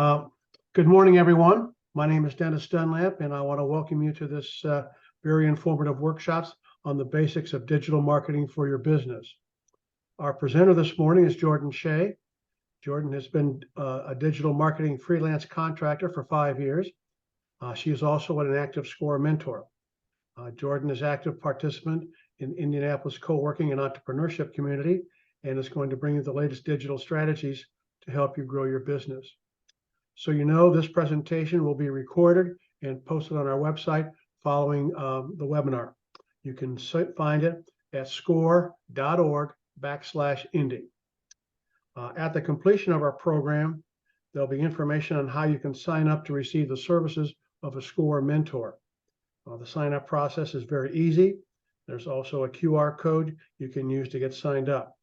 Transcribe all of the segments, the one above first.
Uh, Good morning, everyone. My name is Dennis Dunlap, and I want to welcome you to this very informative workshops on the basics of digital marketing for your business. Our presenter this morning is Jordan Shea. Jordan has been a digital marketing freelance contractor for 5 years. She is also an active SCORE mentor. Jordan is active participant in Indianapolis coworking and entrepreneurship community and is going to bring you the latest digital strategies to help you grow your business. So this presentation will be recorded and posted on our website following the webinar. You can find it at score.org/Indy. At the completion of our program, there'll be information on how you can sign up to receive the services of a SCORE mentor. The sign-up process is very easy. There's also a QR code you can use to get signed up.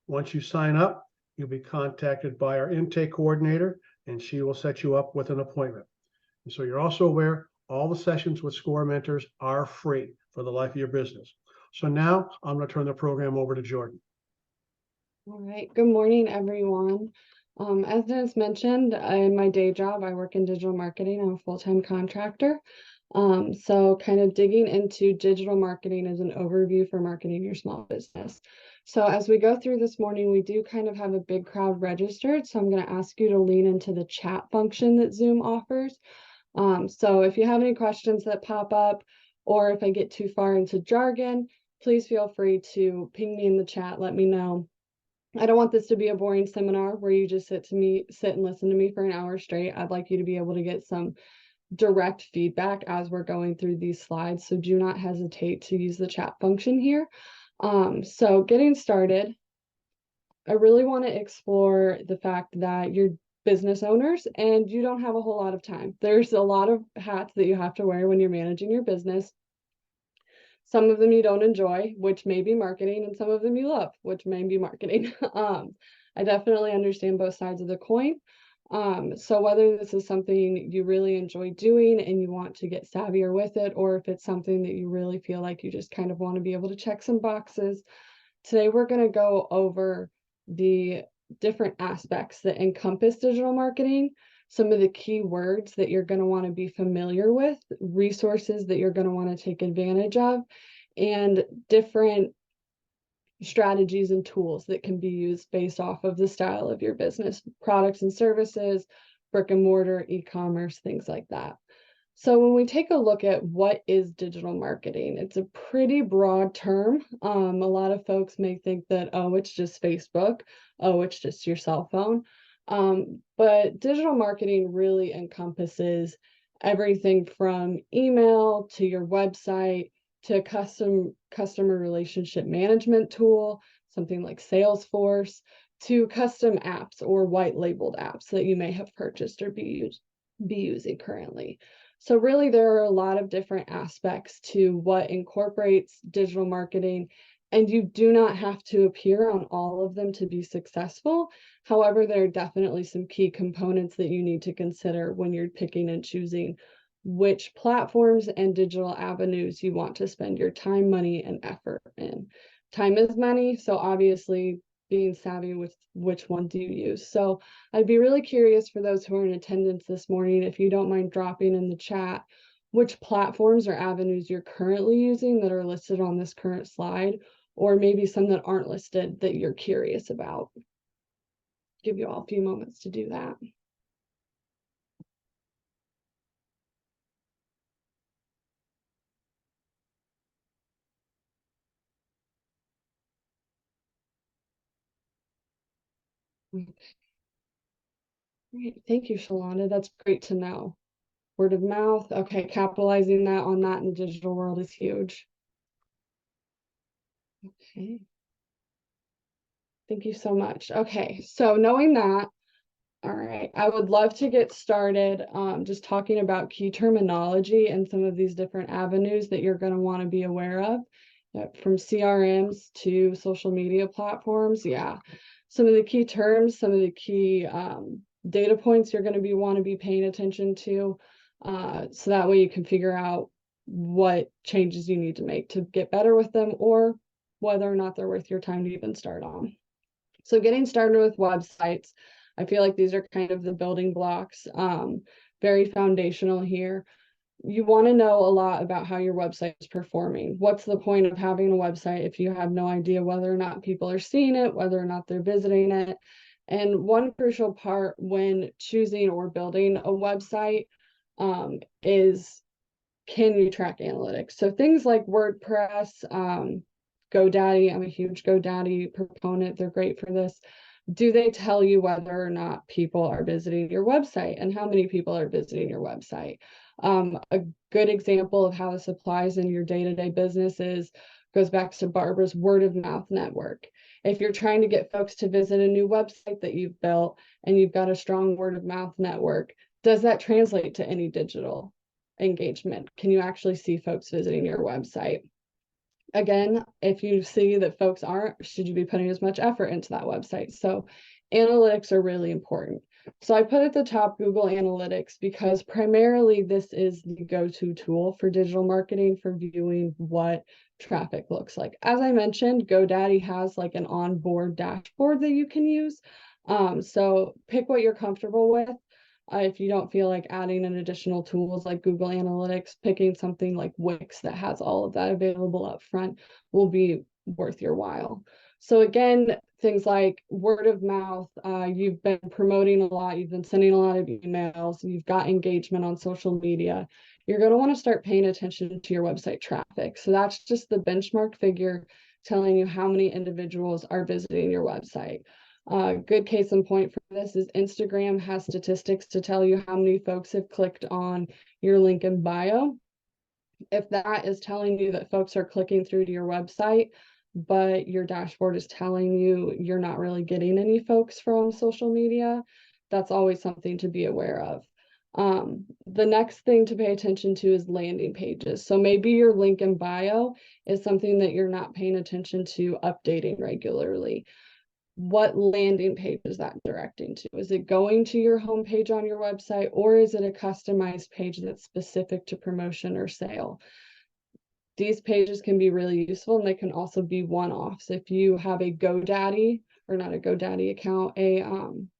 Once you sign up, you'll be contacted by our intake coordinator, and she will set you up with an appointment. And so you're also aware all the sessions with SCORE mentors are free for the life of your business. So now I'm going to turn the program over to Jordan. All right. Good morning, everyone. As Dennis mentioned, in my day job, I work in digital marketing. I'm a full-time contractor. So kind of digging into digital marketing as an overview for marketing your small business. So as we go through this morning, we do kind of have a big crowd registered. So I'm going to ask you to lean into the chat function that Zoom offers. So if you have any questions that pop up, or if I get too far into jargon, please feel free to ping me in the chat. Let me know. I don't want this to be a boring seminar where you just sit and listen to me for an hour straight. I'd like you to be able to get some direct feedback as we're going through these slides. So do not hesitate to use the chat function here. So getting started, I really want to explore the fact that you're business owners and you don't have a whole lot of time. There's a lot of hats that you have to wear when you're managing your business. Some of them you don't enjoy, which may be marketing, and some of them you love, which may be marketing. I definitely understand both sides of the coin. So whether this is something you really enjoy doing and you want to get savvier with it, or if it's something that you really feel like you just kind of want to be able to check some boxes, today we're going to go over the different aspects that encompass digital marketing, some of the key words that you're going to want to be familiar with, resources that you're going to want to take advantage of, and different strategies and tools that can be used based off of the style of your business, products and services, brick and mortar, e-commerce, things like that. So when we take a look at what is digital marketing, it's a pretty broad term. A lot of folks may think that, oh, it's just Facebook, oh, it's just your cell phone. But digital marketing really encompasses everything from email to your website to a customer relationship management tool, something like Salesforce, to custom apps or white labeled apps that you may have purchased or be using currently. So really, there are a lot of different aspects to what incorporates digital marketing, and you do not have to appear on all of them to be successful. However, there are definitely some key components that you need to consider when you're picking and choosing which platforms and digital avenues you want to spend your time, money, and effort in. Time is money, so obviously being savvy with which one do you use. So I'd be really curious for those who are in attendance this morning, if you don't mind dropping in the chat which platforms or avenues you're currently using that are listed on this current slide, or maybe some that aren't listed that you're curious about. Give you all a few moments to do that. Great. Thank you, Shalonda. That's great to know. Word of mouth. Okay, capitalizing on that in the digital world is huge. Okay. Thank you so much. Okay, so knowing that, all right, I would love to get started just talking about key terminology and some of these different avenues that you're going to want to be aware of, from CRMs to social media platforms. Yeah, some of the key terms, some of the key data points you're going to want to be paying attention to, so that way you can figure out what changes you need to make to get better with them, or whether or not they're worth your time to even start on. So getting started with websites, I feel like these are kind of the building blocks, very foundational here. You want to know a lot about how your website is performing. What's the point of having a website if you have no idea whether or not people are seeing it, whether or not they're visiting it? And one crucial part when choosing or building a website is, can you track analytics? So things like WordPress, GoDaddy, I'm a huge GoDaddy proponent. They're great for this. Do they tell you whether or not people are visiting your website and how many people are visiting your website? A good example of how this applies in your day-to-day business goes back to Barbara's word of mouth network. If you're trying to get folks to visit a new website that you've built and you've got a strong word of mouth network, does that translate to any digital engagement? Can you actually see folks visiting your website? Again, if you see that folks aren't, should you be putting as much effort into that website? So analytics are really important. So I put at the top Google Analytics because primarily this is the go-to tool for digital marketing for viewing what traffic looks like. As I mentioned, GoDaddy has like an onboard dashboard that you can use. So pick what you're comfortable with. If you don't feel like adding in additional tools like Google Analytics, picking something like Wix that has all of that available up front will be worth your while. So again, things like word of mouth, you've been promoting a lot, you've been sending a lot of emails, you've got engagement on social media, you're going to want to start paying attention to your website traffic. So that's just the benchmark figure telling you how many individuals are visiting your website. Good case in point for this is Instagram has statistics to tell you how many folks have clicked on your link in bio. If that is telling you that folks are clicking through to your website, but your dashboard is telling you you're not really getting any folks from social media, that's always something to be aware of. The next thing to pay attention to is landing pages. So maybe your link in bio is something that you're not paying attention to updating regularly. What landing page is that directing to? Is it going to your homepage on your website, or is it a customized page that's specific to promotion or sale? These pages can be really useful, and they can also be one-offs. If you have a GoDaddy, or not a GoDaddy account, a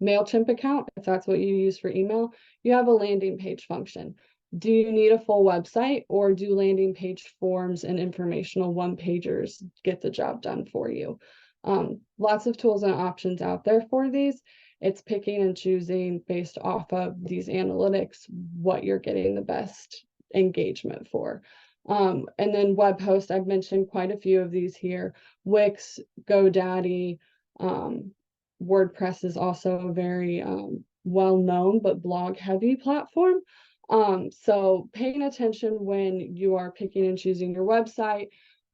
MailChimp account, if that's what you use for email, you have a landing page function. Do you need a full website, or do landing page forms and informational one-pagers get the job done for you? Lots of tools and options out there for these. It's picking and choosing based off of these analytics, what you're getting the best engagement for. And then web host, I've mentioned quite a few of these here. Wix, GoDaddy, WordPress is also a very well-known but blog-heavy platform. So paying attention when you are picking and choosing your website,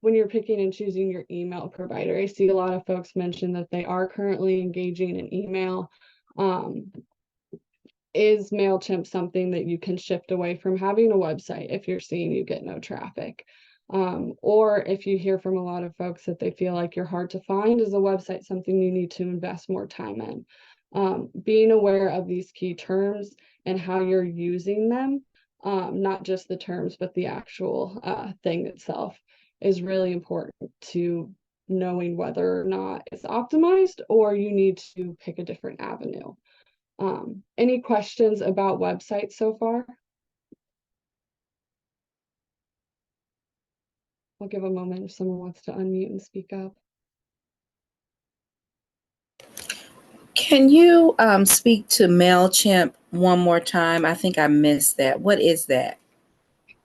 when you're picking and choosing your email provider. I see a lot of folks mention that they are currently engaging in email. Is MailChimp something that you can shift away from having a website if you're seeing you get no traffic? Or if you hear from a lot of folks that they feel like you're hard to find, is a website something you need to invest more time in? Being aware of these key terms and how you're using them, not just the terms, but the actual thing itself, is really important to knowing whether or not it's optimized or you need to pick a different avenue. Any questions about websites so far? I'll give a moment if someone wants to unmute and speak up. Can you speak to MailChimp one more time? I think I missed that. What is that?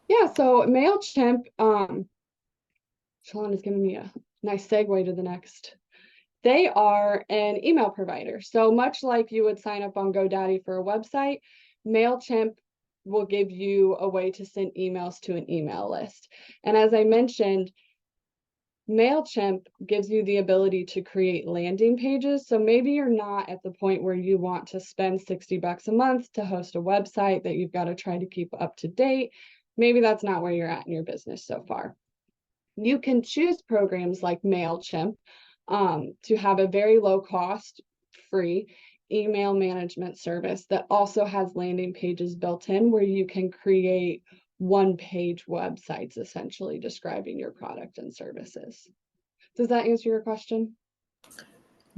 Yeah, so MailChimp, Shalon is giving me a nice segue to the next. They are an email provider. So much like you would sign up on GoDaddy for a website, MailChimp will give you a way to send emails to an email list. And as I mentioned, MailChimp gives you the ability to create landing pages. So maybe you're not at the point where you want to spend $60 a month to host a website that you've got to try to keep up to date. Maybe that's not where you're at in your business so far. You can choose programs like MailChimp to have a very low cost, free email management service that also has landing pages built in where you can create one-page websites essentially describing your product and services. Does that answer your question?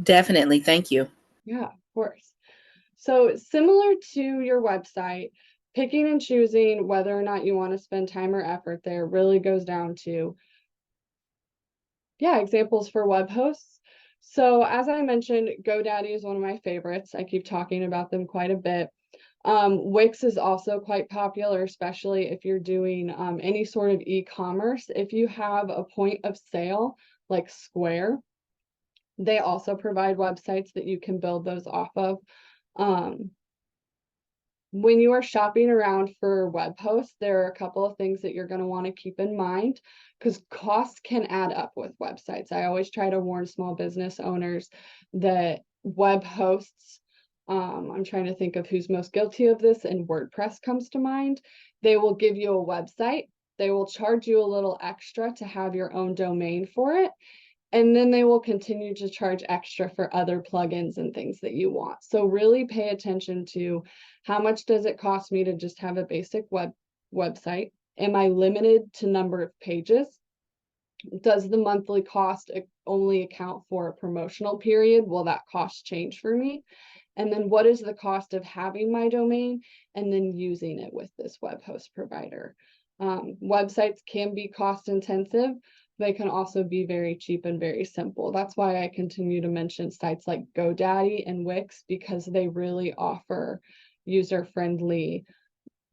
Definitely. Thank you. Yeah, of course. So similar to your website, picking and choosing whether or not you want to spend time or effort there really goes down to, examples for web hosts. So as I mentioned, GoDaddy is one of my favorites. I keep talking about them quite a bit. Wix is also quite popular, especially if you're doing any sort of e-commerce. If you have a point of sale like Square, they also provide websites that you can build those off of. When you are shopping around for web hosts, there are a couple of things that you're going to want to keep in mind because costs can add up with websites. I always try to warn small business owners that web hosts, I'm trying to think of who's most guilty of this, and WordPress comes to mind. They will give you a website. They will charge you a little extra to have your own domain for it. And then they will continue to charge extra for other plugins and things that you want. So really pay attention to how much does it cost me to just have a basic website? Am I limited to number of pages? Does the monthly cost only account for a promotional period? Will that cost change for me? And then what is the cost of having my domain and then using it with this web host provider? Websites can be cost intensive. They can also be very cheap and very simple. That's why I continue to mention sites like GoDaddy and Wix, because they really offer user-friendly,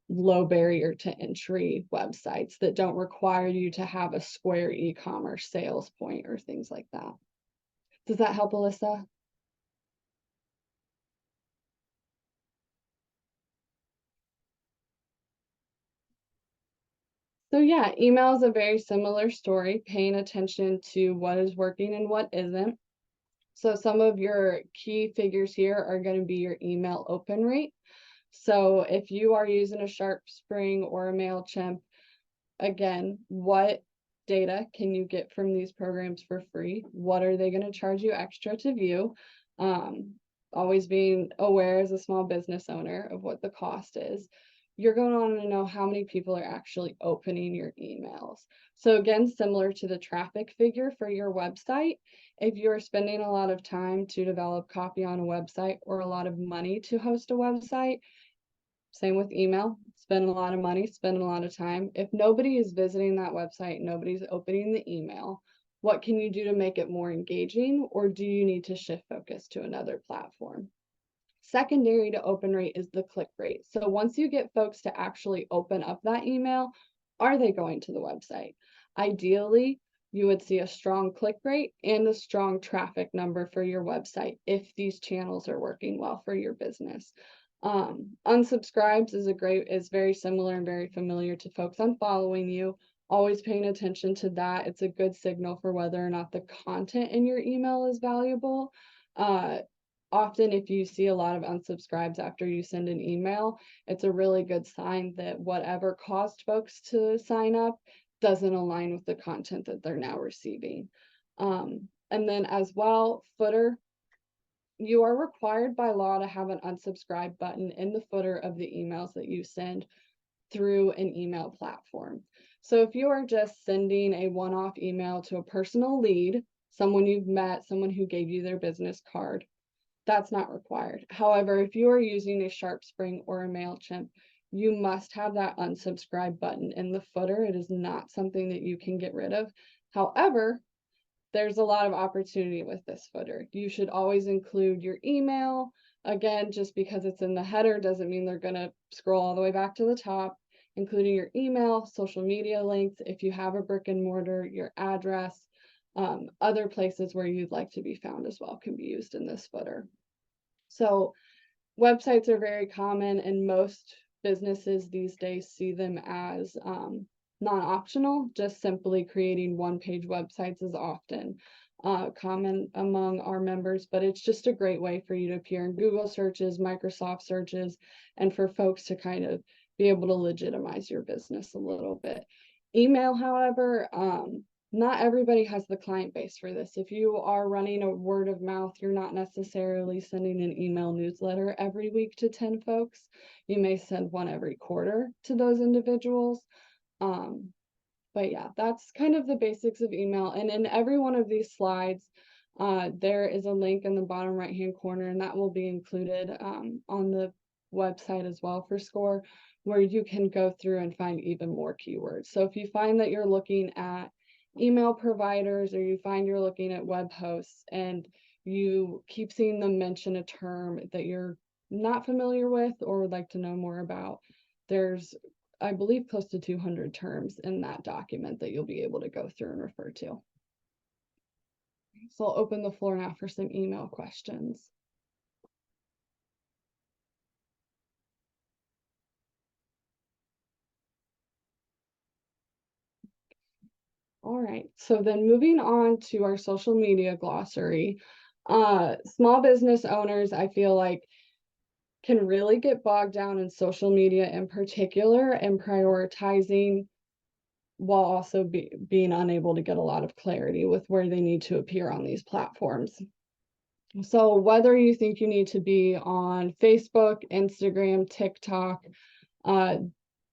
low barrier to entry websites that don't require you to have a Square e-commerce sales point or things like that. Does that help, Alyssa? So yeah, email is a very similar story, paying attention to what is working and what isn't. So some of your key figures here are going to be your email open rate. So if you are using a SharpSpring or a MailChimp, again, what data can you get from these programs for free? What are they going to charge you extra to view? Always being aware as a small business owner of what the cost is. You're going to want to know how many people are actually opening your emails. So again, similar to the traffic figure for your website, if you're spending a lot of time to develop copy on a website or a lot of money to host a website, same with email, spend a lot of money, spend a lot of time. If nobody is visiting that website, nobody's opening the email, what can you do to make it more engaging, or do you need to shift focus to another platform? Secondary to open rate is the click rate. So once you get folks to actually open up that email, are they going to the website? Ideally, you would see a strong click rate and a strong traffic number for your website if these channels are working well for your business. Unsubscribes is very similar and very familiar to folks unfollowing you. Always paying attention to that. It's a good signal for whether or not the content in your email is valuable. Often if you see a lot of unsubscribes after you send an email, it's a really good sign that whatever caused folks to sign up doesn't align with the content that they're now receiving. And then as well, footer. You are required by law to have an unsubscribe button in the footer of the emails that you send through an email platform. So if you are just sending a one-off email to a personal lead, someone you've met, someone who gave you their business card, that's not required. However, if you are using a SharpSpring or a MailChimp, you must have that unsubscribe button in the footer. It is not something that you can get rid of. However, there's a lot of opportunity with this footer. You should always include your email. Again, just because it's in the header doesn't mean they're going to scroll all the way back to the top, including your email, social media links, if you have a brick and mortar, your address, other places where you'd like to be found as well can be used in this footer. So websites are very common, and most businesses these days see them as non-optional. Just simply creating one-page websites is often common among our members, but it's just a great way for you to appear in Google searches, Microsoft searches, and for folks to kind of be able to legitimize your business a little bit. Email, however, not everybody has the client base for this. If you are running a word of mouth, you're not necessarily sending an email newsletter every week to 10 folks. You may send one every quarter to those individuals. But yeah, that's kind of the basics of email. And in every one of these slides, there is a link in the bottom right-hand corner, and that will be included on the website as well for SCORE, where you can go through and find even more keywords. So if you find that you're looking at email providers, or you find you're looking at web hosts and you keep seeing them mention a term that you're not familiar with or would like to know more about, there's, I believe, close to 200 terms in that document that you'll be able to go through and refer to. So I'll open the floor now for some email questions. All right, so then moving on to our social media glossary. Small business owners, I feel like, can really get bogged down in social media in particular and prioritizing, while also being unable to get a lot of clarity with where they need to appear on these platforms. So whether you think you need to be on Facebook, Instagram, TikTok,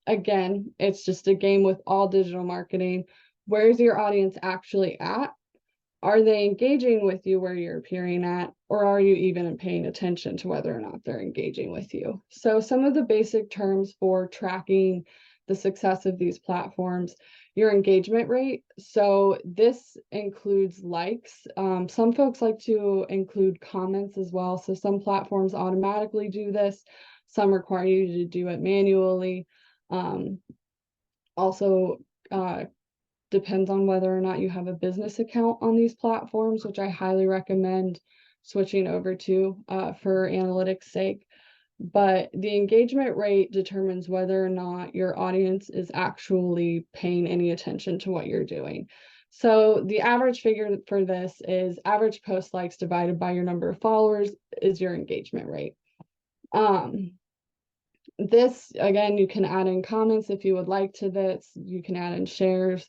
again, it's just a game with all digital marketing. Where's your audience actually at? Are they engaging with you where you're appearing at, or are you even paying attention to whether or not they're engaging with you? So some of the basic terms for tracking the success of these platforms: your engagement rate. So this includes likes. Some folks like to include comments as well. So some platforms automatically do this. Some require you to do it manually. Also, depends on whether or not you have a business account on these platforms, which I highly recommend switching over to for analytics' sake. But the engagement rate determines whether or not your audience is actually paying any attention to what you're doing. So the average figure for this is average post likes divided by your number of followers is your engagement rate. This, again, you can add in comments if you would like to this. You can add in shares.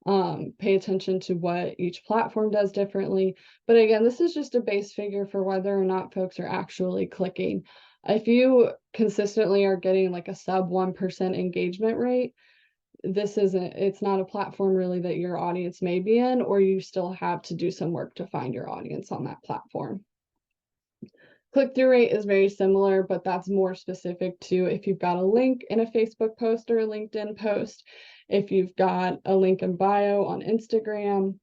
Pay attention to what each platform does differently. But again, this is just a base figure for whether or not folks are actually clicking. If you consistently are getting like a sub 1% engagement rate, it's not a platform really that your audience may be in, or you still have to do some work to find your audience on that platform. Click-through rate is very similar, but that's more specific to if you've got a link in a Facebook post or a LinkedIn post. If you've got a link in bio on Instagram,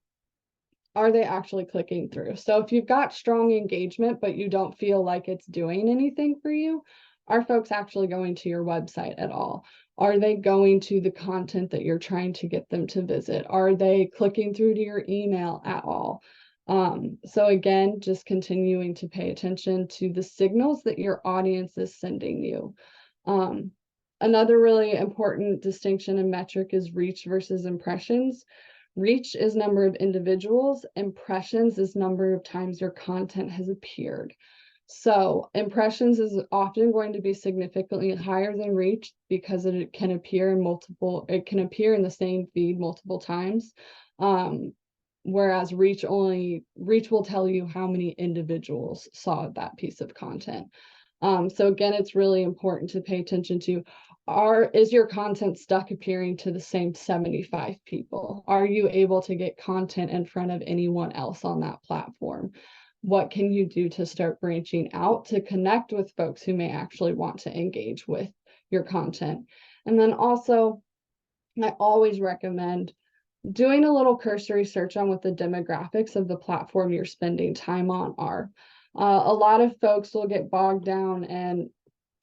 are they actually clicking through? So if you've got strong engagement, but you don't feel like it's doing anything for you, are folks actually going to your website at all? Are they going to the content that you're trying to get them to visit? Are they clicking through to your email at all? So again, just continuing to pay attention to the signals that your audience is sending you. Another really important distinction and metric is reach versus impressions. Reach is number of individuals. Impressions is number of times your content has appeared. So impressions is often going to be significantly higher than reach because it can appear in the same feed multiple times. Whereas reach will tell you how many individuals saw that piece of content. So again, it's really important to pay attention to, is your content stuck appearing to the same 75 people? Are you able to get content in front of anyone else on that platform? What can you do to start branching out to connect with folks who may actually want to engage with your content? And then also, I always recommend doing a little cursory search on what the demographics of the platform you're spending time on are. A lot of folks will get bogged down in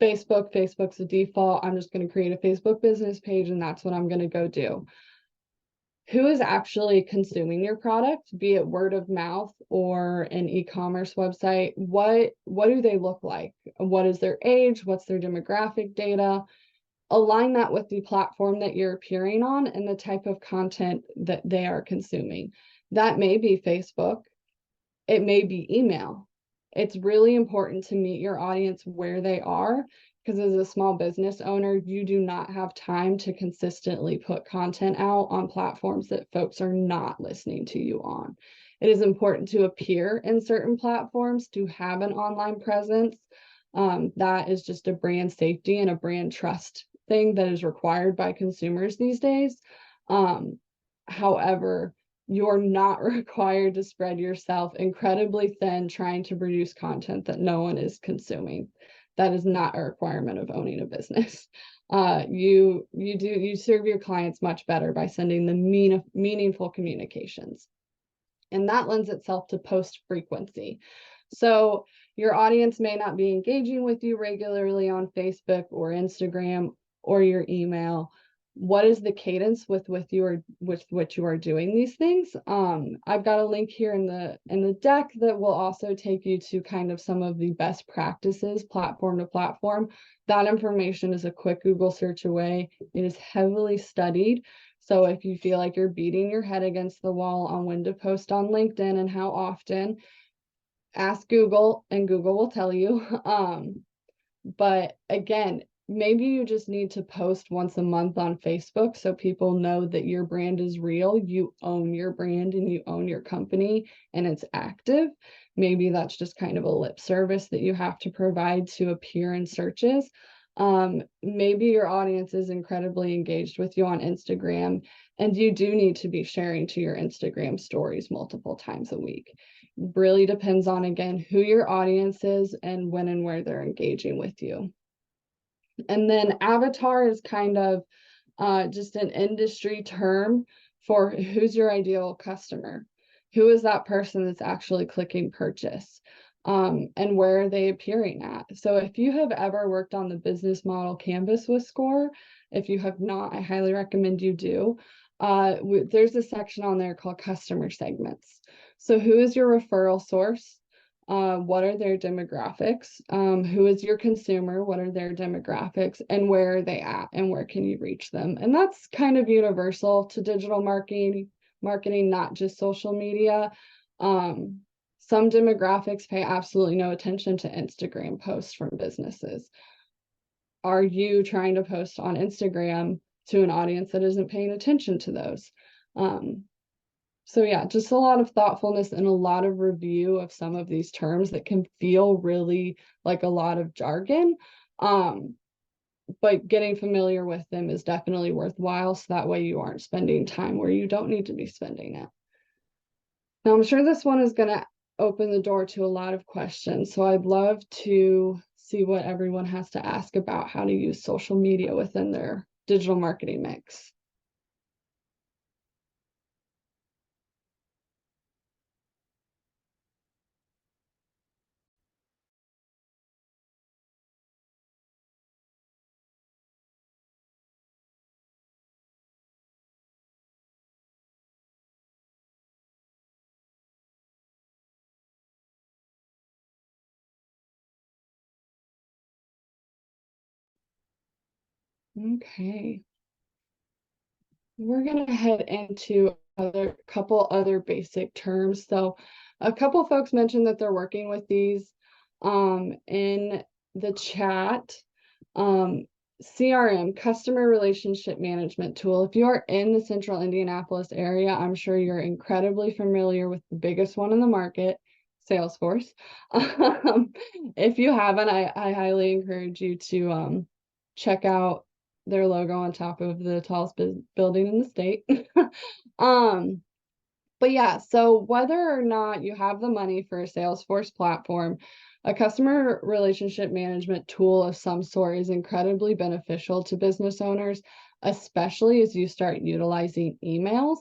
Facebook's a default. I'm just going to create a Facebook business page and that's what I'm going to go do. Who is actually consuming your product, be it word of mouth or an e-commerce website? What do they look like? What is their age? What's their demographic data? Align that with the platform that you're appearing on and the type of content that they are consuming. That may be Facebook. It may be email. It's really important to meet your audience where they are, because as a small business owner, you do not have time to consistently put content out on platforms that folks are not listening to you on. It is important to appear in certain platforms, to have an online presence. That is just a brand safety and a brand trust thing that is required by consumers these days. However, you're not required to spread yourself incredibly thin trying to produce content that no one is consuming. That is not a requirement of owning a business. You serve your clients much better by sending them meaningful communications. And that lends itself to post frequency. So your audience may not be engaging with you regularly on Facebook or Instagram or your email. What is the cadence with which you are doing these things? I've got a link here in the deck that will also take you to kind of some of the best practices platform to platform. That information is a quick Google search away. It is heavily studied. So if you feel like you're beating your head against the wall on when to post on LinkedIn and how often, ask Google and Google will tell you. But again, maybe you just need to post once a month on Facebook so people know that your brand is real, you own your brand and you own your company and it's active. Maybe that's just kind of a lip service that you have to provide to appear in searches. Maybe your audience is incredibly engaged with you on Instagram and you do need to be sharing to your Instagram stories multiple times a week. Really depends on, again, who your audience is and when and where they're engaging with you. And then avatar is kind of just an industry term for who's your ideal customer. Who is that person that's actually clicking purchase? And where are they appearing at? So if you have ever worked on the business model canvas with SCORE, if you have not, I highly recommend you do. There's a section on there called customer segments. So who is your referral source? What are their demographics? Who is your consumer? What are their demographics? And where are they at? And where can you reach them? And that's kind of universal to digital marketing, not just social media. Some demographics pay absolutely no attention to Instagram posts from businesses. Are you trying to post on Instagram to an audience that isn't paying attention to those? So yeah, just a lot of thoughtfulness and a lot of review of some of these terms that can feel really like a lot of jargon. But getting familiar with them is definitely worthwhile. So that way you aren't spending time where you don't need to be spending it. Now, I'm sure this one is going to open the door to a lot of questions. So I'd love to see what everyone has to ask about how to use social media within their digital marketing mix. Okay. We're going to head into a couple other basic terms. So a couple folks mentioned that they're working with these in the chat. CRM, customer relationship management tool. If you are in the central Indianapolis area, I'm sure you're incredibly familiar with the biggest one in the market, Salesforce. If you haven't, I highly encourage you to check out their logo on top of the tallest building in the state. But yeah, so whether or not you have the money for a Salesforce platform, a customer relationship management tool of some sort is incredibly beneficial to business owners, especially as you start utilizing emails,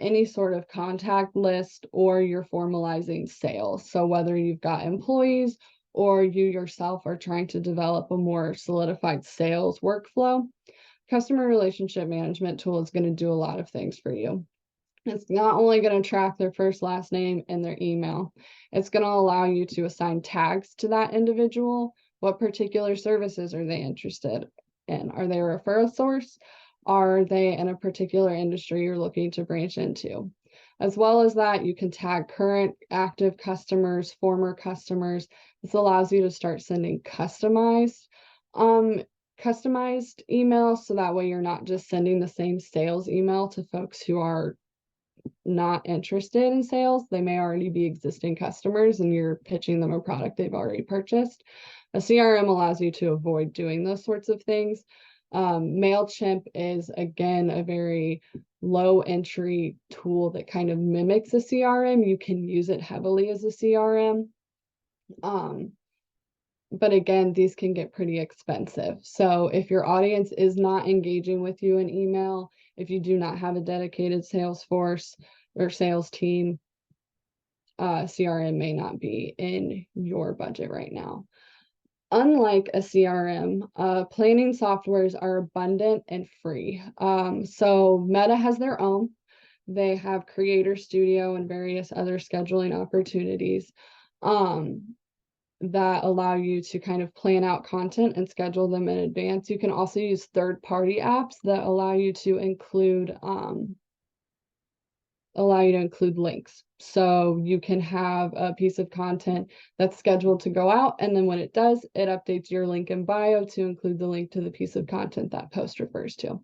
any sort of contact list, or you're formalizing sales. So whether you've got employees or you yourself are trying to develop a more solidified sales workflow, customer relationship management tool is going to do a lot of things for you. It's not only going to track their first, last name, and their email. It's going to allow you to assign tags to that individual. What particular services are they interested in? Are they a referral source? Are they in a particular industry you're looking to branch into? As well as that, you can tag current active customers, former customers. This allows you to start sending customized emails, so that way you're not just sending the same sales email to folks who are not interested in sales. They may already be existing customers and you're pitching them a product they've already purchased. A CRM allows you to avoid doing those sorts of things. MailChimp is, again, a very low entry tool that kind of mimics a CRM. You can use it heavily as a CRM. But again, these can get pretty expensive. So if your audience is not engaging with you in email, if you do not have a dedicated sales force or sales team, CRM may not be in your budget right now. Unlike a CRM, planning softwares are abundant and free. So Meta has their own. They have Creator Studio and various other scheduling opportunities that allow you to kind of plan out content and schedule them in advance. You can also use third-party apps that allow you to include links. So you can have a piece of content that's scheduled to go out, and then when it does, it updates your link in bio to include the link to the piece of content that post refers to.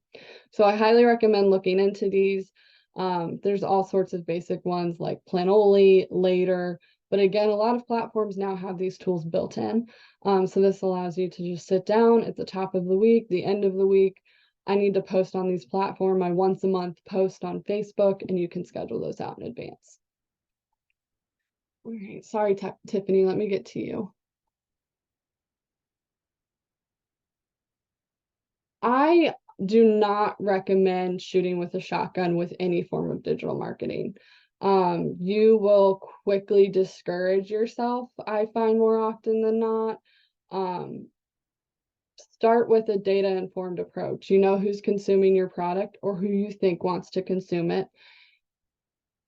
So I highly recommend looking into these. There's all sorts of basic ones like Planoly, Later, but again, a lot of platforms now have these tools built in. So this allows you to just sit down at the top of the week, the end of the week. I need to post on these platforms, my once a month post on Facebook, and you can schedule those out in advance. All right, sorry, Tiffany, let me get to you. I do not recommend shooting with a shotgun with any form of digital marketing. You will quickly discourage yourself, I find, more often than not. Start with a data-informed approach. You know who's consuming your product or who you think wants to consume it.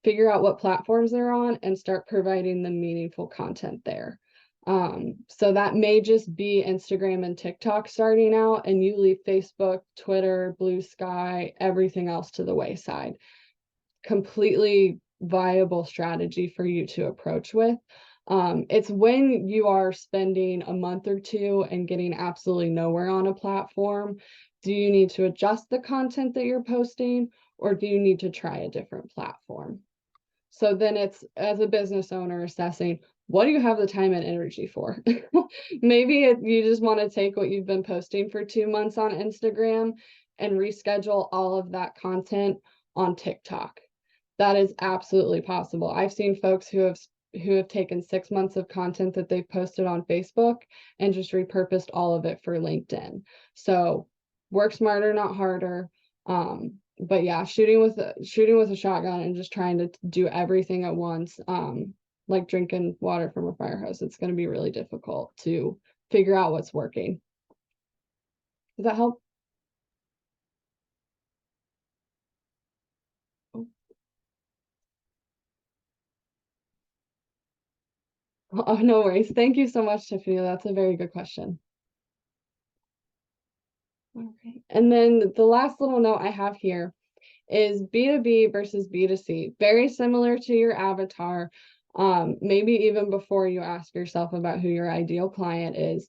Figure out what platforms they're on and start providing them meaningful content there. So that may just be Instagram and TikTok starting out, and you leave Facebook, Twitter, Blue Sky, everything else to the wayside. Completely viable strategy for you to approach with. It's when you are spending a month or two and getting absolutely nowhere on a platform, do you need to adjust the content that you're posting, or do you need to try a different platform? So then it's, as a business owner, assessing, what do you have the time and energy for? Maybe you just want to take what you've been posting for 2 months on Instagram and reschedule all of that content on TikTok. That is absolutely possible. I've seen folks who have taken 6 months of content that they've posted on Facebook and just repurposed all of it for LinkedIn. So work smarter, not harder. But yeah, shooting with a shotgun and just trying to do everything at once, like drinking water from a fire hose, it's going to be really difficult to figure out what's working. Does that help? Oh, no worries. Thank you so much, Tiffany. That's a very good question. All right. And then the last little note I have here is B2B versus B2C. Very similar to your avatar. Maybe even before you ask yourself about who your ideal client is,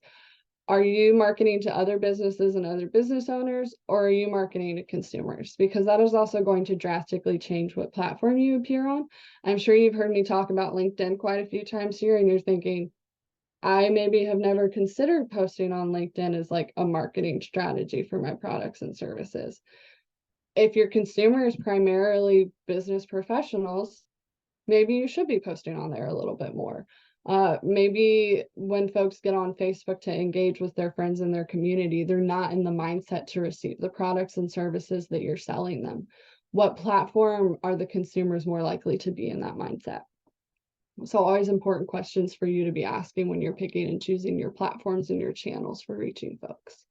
are you marketing to other businesses and other business owners, or are you marketing to consumers? Because that is also going to drastically change what platform you appear on. I'm sure you've heard me talk about LinkedIn quite a few times here, and you're thinking, I maybe have never considered posting on LinkedIn as like a marketing strategy for my products and services. If your consumer is primarily business professionals, maybe you should be posting on there a little bit more. Maybe when folks get on Facebook to engage with their friends in their community, they're not in the mindset to receive the products and services that you're selling them. What platform are the consumers more likely to be in that mindset? So always important questions for you to be asking when you're picking and choosing your platforms and your channels for reaching folks.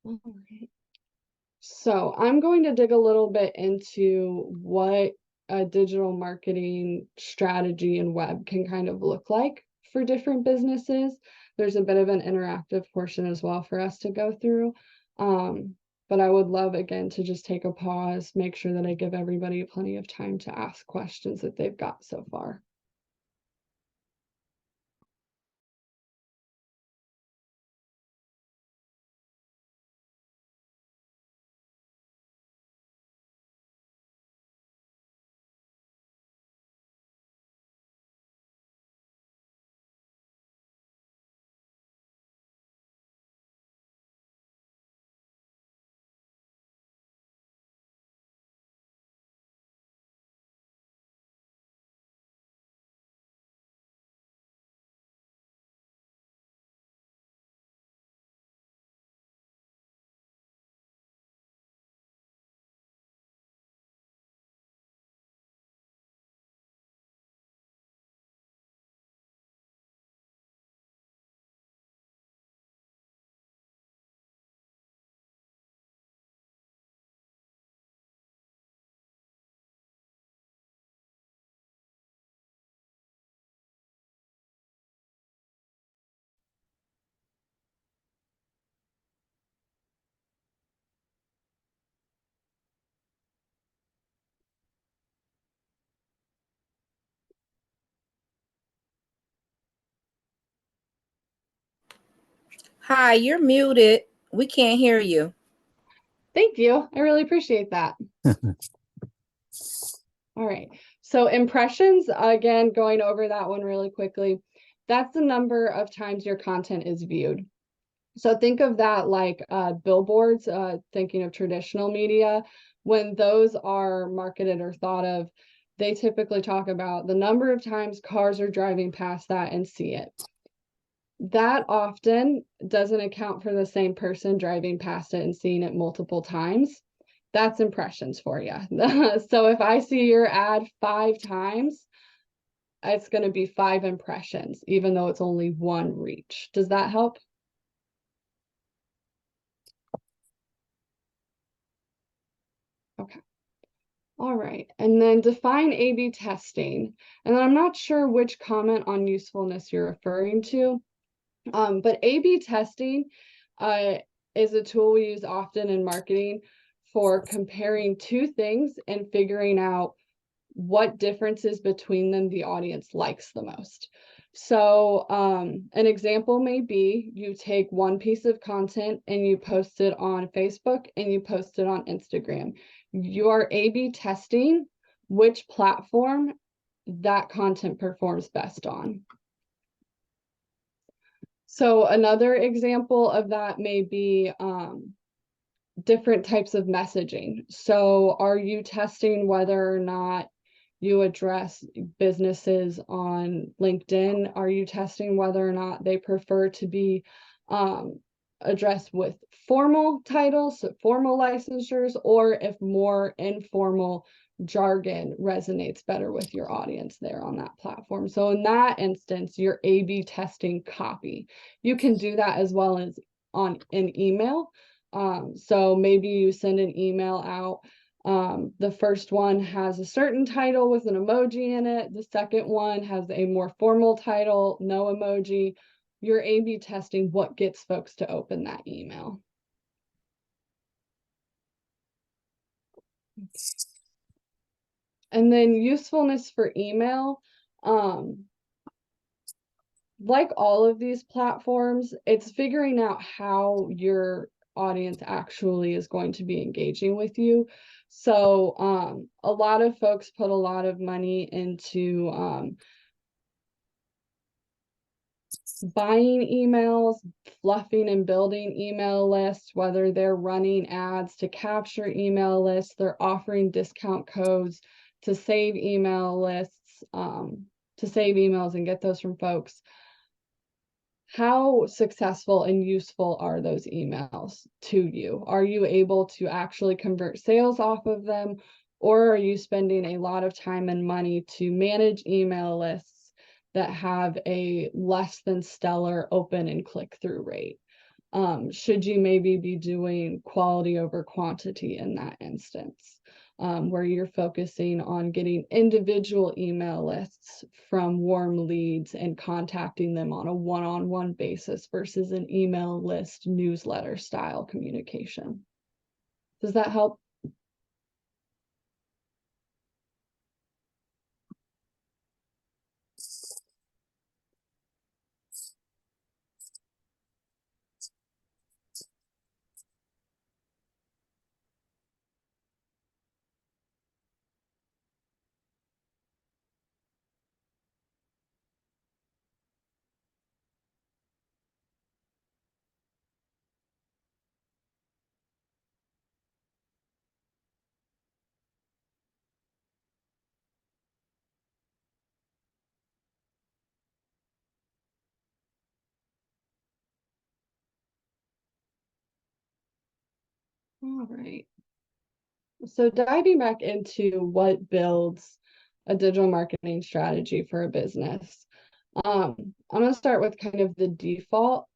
All right. So I'm going to dig a little bit into what a digital marketing strategy and web can kind of look like for different businesses. There's a bit of an interactive portion as well for us to go through. But I would love, again, to just take a pause, make sure that I give everybody plenty of time to ask questions that they've got so far. Hi, you're muted. We can't hear you. Thank you. I really appreciate that. All right. So impressions, again, going over that one really quickly. That's the number of times your content is viewed. So think of that like billboards, thinking of traditional media. When those are marketed or thought of, they typically talk about the number of times cars are driving past that and see it. That often doesn't account for the same person driving past it and seeing it multiple times. That's impressions for you. So if I see your ad 5 times, it's going to be 5 impressions, even though it's only 1 reach. Does that help? Okay. All right. And then define A/B testing. And I'm not sure which comment on usefulness you're referring to. But A/B testing is a tool we use often in marketing for comparing 2 things and figuring out what differences between them the audience likes the most. So an example may be you take one piece of content and you post it on Facebook and you post it on Instagram. You are A/B testing which platform that content performs best on. So another example of that may be different types of messaging. So are you testing whether or not you address businesses on LinkedIn? Are you testing whether or not they prefer to be addressed with formal titles, so formal licensures, or if more informal jargon resonates better with your audience there on that platform? So in that instance, you're A/B testing copy. You can do that as well as on an email. So maybe you send an email out. The first one has a certain title with an emoji in it. The second one has a more formal title, no emoji. You're A/B testing what gets folks to open that email. And then usefulness for email. Like all of these platforms, it's figuring out how your audience actually is going to be engaging with you. So a lot of folks put a lot of money into buying emails, fluffing and building email lists, whether they're running ads to capture email lists, they're offering discount codes to save email lists, to save emails and get those from folks. How successful and useful are those emails to you? Are you able to actually convert sales off of them? Or are you spending a lot of time and money to manage email lists that have a less than stellar open and click-through rate? Should you maybe be doing quality over quantity in that instance? Where you're focusing on getting individual email lists from warm leads and contacting them on a one-on-one basis versus an email list newsletter style communication. Does that help? All right. So diving back into what builds a digital marketing strategy for a business. I'm going to start with kind of the default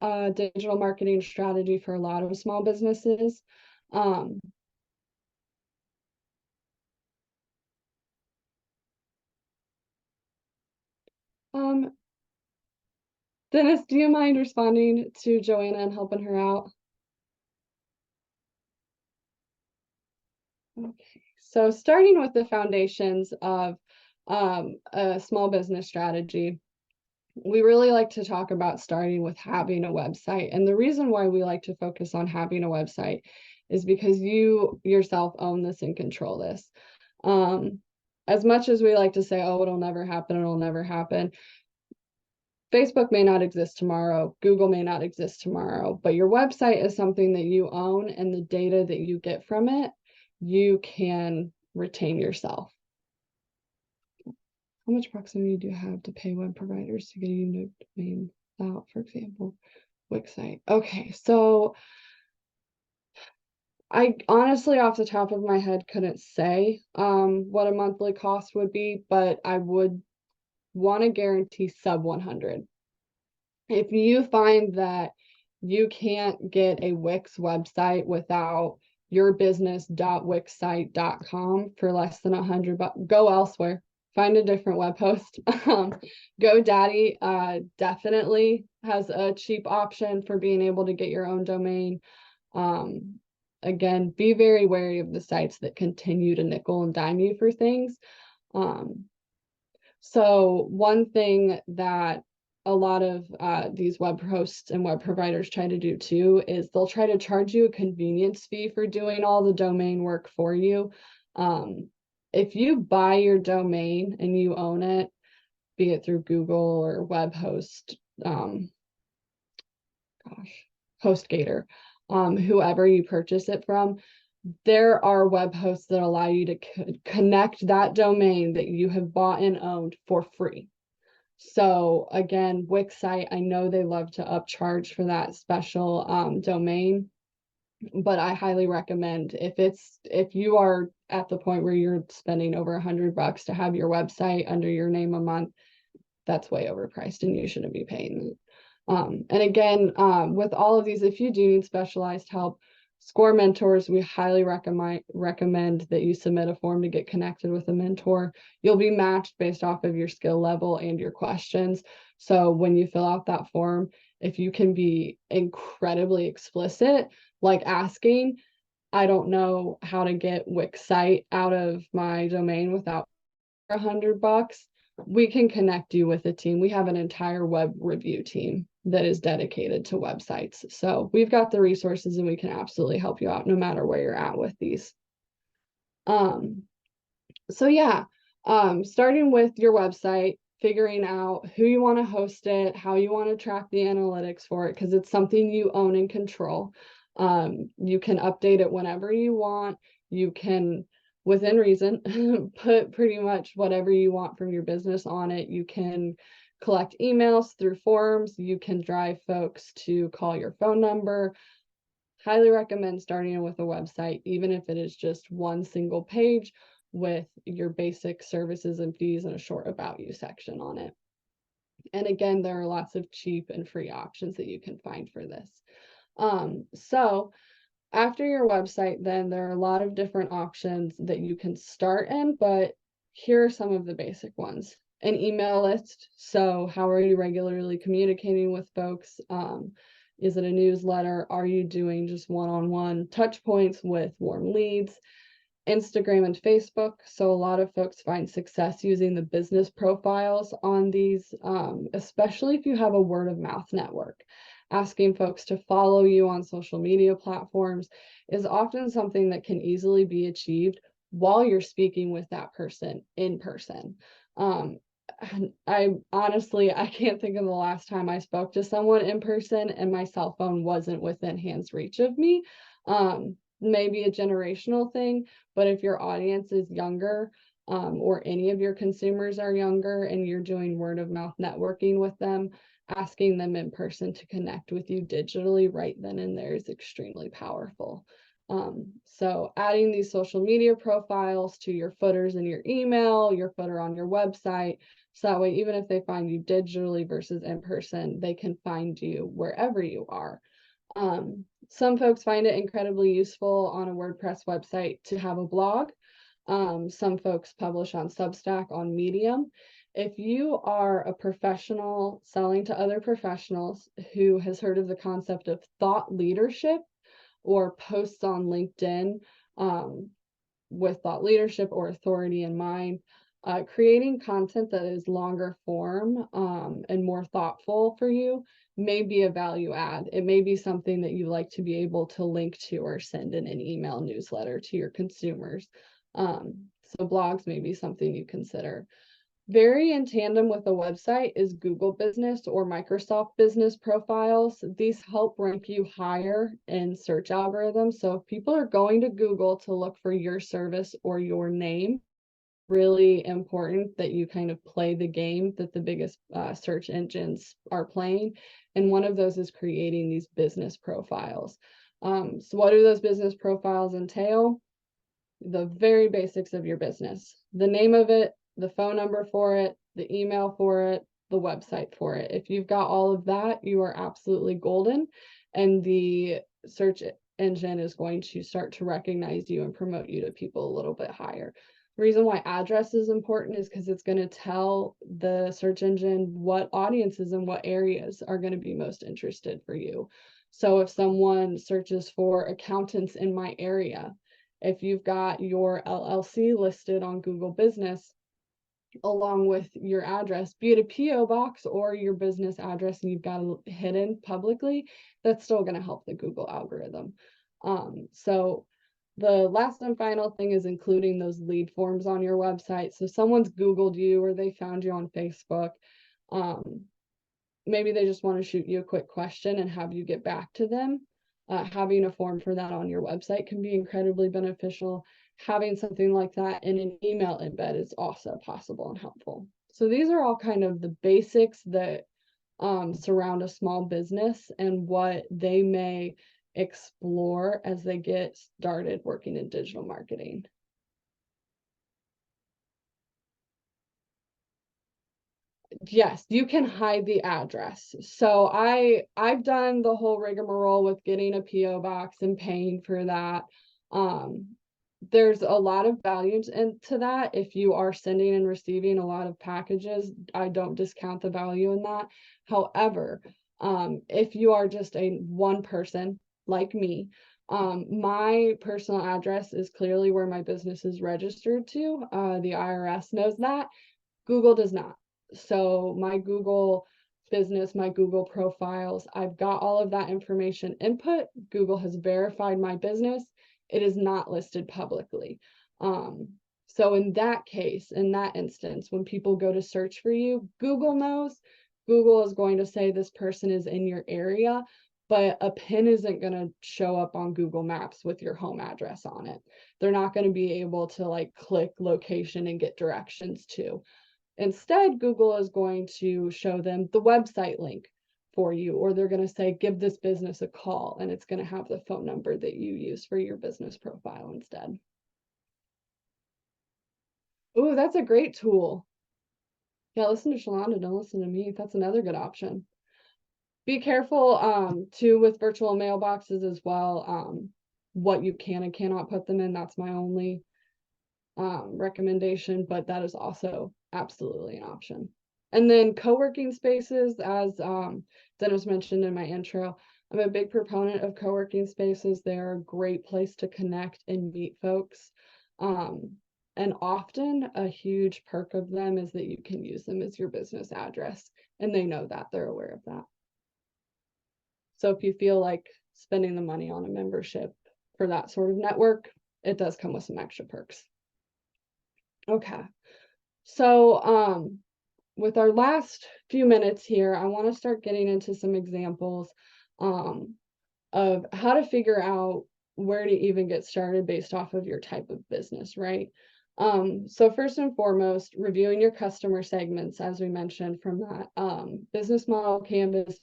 digital marketing strategy for a lot of small businesses. Um, um, Dennis, do you mind responding to Joanna and helping her out? Okay, so starting with the foundations of a small business strategy, we really like to talk about starting with having a website. And the reason why we like to focus on having a website is because you yourself own this and control this. As much as we like to say, oh, it'll never happen, Facebook may not exist tomorrow, Google may not exist tomorrow, but your website is something that you own, and the data that you get from it, you can retain yourself. How much proximity do you have to pay web providers to get a unique domain without, for example, Wixsite? Okay, so I honestly, off the top of my head, couldn't say what a monthly cost would be, but I would want to guarantee sub 100. If you find that you can't get a Wix website without yourbusiness.wixsite.com for less than $100, go elsewhere. Find a different web host. GoDaddy definitely has a cheap option for being able to get your own domain. Again, be very wary of the sites that continue to nickel and dime you for things. So one thing that a lot of these web hosts and web providers try to do too is they'll try to charge you a convenience fee for doing all the domain work for you. If you buy your domain and you own it, be it through Google or web host, HostGator, whoever you purchase it from, there are web hosts that allow you to connect that domain that you have bought and owned for free. So again, Wixsite, I know they love to upcharge for that special domain, but I highly recommend if you are at the point where you're spending over $100 to have your website under your name a month, that's way overpriced and you shouldn't be paying. And again, with all of these, if you do need specialized help, SCORE mentors, we highly recommend that you submit a form to get connected with a mentor. You'll be matched based off of your skill level and your questions. So when you fill out that form, if you can be incredibly explicit, like asking, I don't know how to get Wixsite out of my domain without $100, we can connect you with a team. We have an entire web review team that is dedicated to websites. So we've got the resources and we can absolutely help you out no matter where you're at with these. So yeah, starting with your website, figuring out who you want to host it, how you want to track the analytics for it, because it's something you own and control. You can update it whenever you want. You can, within reason, put pretty much whatever you want from your business on it. You can collect emails through forums. You can drive folks to call your phone number. Highly recommend starting with a website, even if it is just one single page with your basic services and fees and a short about you section on it. And again, there are lots of cheap and free options that you can find for this. So after your website, then there are a lot of different options that you can start in, but here are some of the basic ones. An email list. So how are you regularly communicating with folks? Is it a newsletter? Are you doing just one-on-one touch points with warm leads? Instagram and Facebook. So a lot of folks find success using the business profiles on these, especially if you have a word of mouth network. Asking folks to follow you on social media platforms is often something that can easily be achieved while you're speaking with that person in person. I honestly, I can't think of the last time I spoke to someone in person and my cell phone wasn't within hand's reach of me. Maybe a generational thing, but if your audience is younger, or any of your consumers are younger and you're doing word of mouth networking with them, asking them in person to connect with you digitally right then and there is extremely powerful. So adding these social media profiles to your footers in your email, your footer on your website, so that way, even if they find you digitally versus in person, they can find you wherever you are. Some folks find it incredibly useful on a WordPress website to have a blog. Some folks publish on Substack, on Medium. If you are a professional selling to other professionals who has heard of the concept of thought leadership or posts on LinkedIn with thought leadership or authority in mind, Creating content that is longer form and more thoughtful for you may be a value add. It may be something that you like to be able to link to or send in an email newsletter to your consumers. So blogs may be something you consider. Very in tandem with a website is Google Business or Microsoft Business profiles. These help rank you higher in search algorithms. So if people are going to Google to look for your service or your name, really important that you kind of play the game that the biggest search engines are playing. And one of those is creating these business profiles. So what do those business profiles entail? The very basics of your business, the name of it, the phone number for it, the email for it, the website for it. If you've got all of that, you are absolutely golden. And the search engine is going to start to recognize you and promote you to people a little bit higher. The reason why address is important is because it's going to tell the search engine what audiences and what areas are going to be most interested for you. So if someone searches for accountants in my area, if you've got your LLC listed on Google Business along with your address, be it a PO box or your business address, and you've got it hidden publicly, that's still going to help the Google algorithm. So the last and final thing is including those lead forms on your website. So someone's Googled you or they found you on Facebook. Maybe they just want to shoot you a quick question and have you get back to them. Having a form for that on your website can be incredibly beneficial. Having something like that in an email embed is also possible and helpful. So these are all kind of the basics that surround a small business and what they may explore as they get started working in digital marketing. Yes, you can hide the address. So I've done the whole rigmarole with getting a PO box and paying for that. There's a lot of value into that. If you are sending and receiving a lot of packages, I don't discount the value in that. However, if you are just a one person like me, my personal address is clearly where my business is registered to. The IRS knows that. Google does not. So my Google business, my Google profiles, I've got all of that information input. Google has verified my business. It is not listed publicly. So in that case, in that instance, when people go to search for you, Google knows. Google is going to say this person is in your area, but a pin isn't going to show up on Google Maps with your home address on it. They're not going to be able to like click location and get directions to. Instead, Google is going to show them the website link for you, or they're going to say, give this business a call, and it's going to have the phone number that you use for your business profile instead. Oh, that's a great tool. Yeah, listen to Shalonda, don't listen to me. That's another good option. Be careful too with virtual mailboxes as well, what you can and cannot put them in. That's my only recommendation, but that is also absolutely an option. And then co-working spaces, as Dennis mentioned in my intro, I'm a big proponent of co-working spaces. They're a great place to connect and meet folks. And often a huge perk of them is that you can use them as your business address, and they know that, they're aware of that. So if you feel like spending the money on a membership for that sort of network, it does come with some extra perks. Okay, so with our last few minutes here, I want to start getting into some examples of how to figure out where to even get started based off of your type of business, right? So first and foremost, reviewing your customer segments, as we mentioned, from that business model canvas,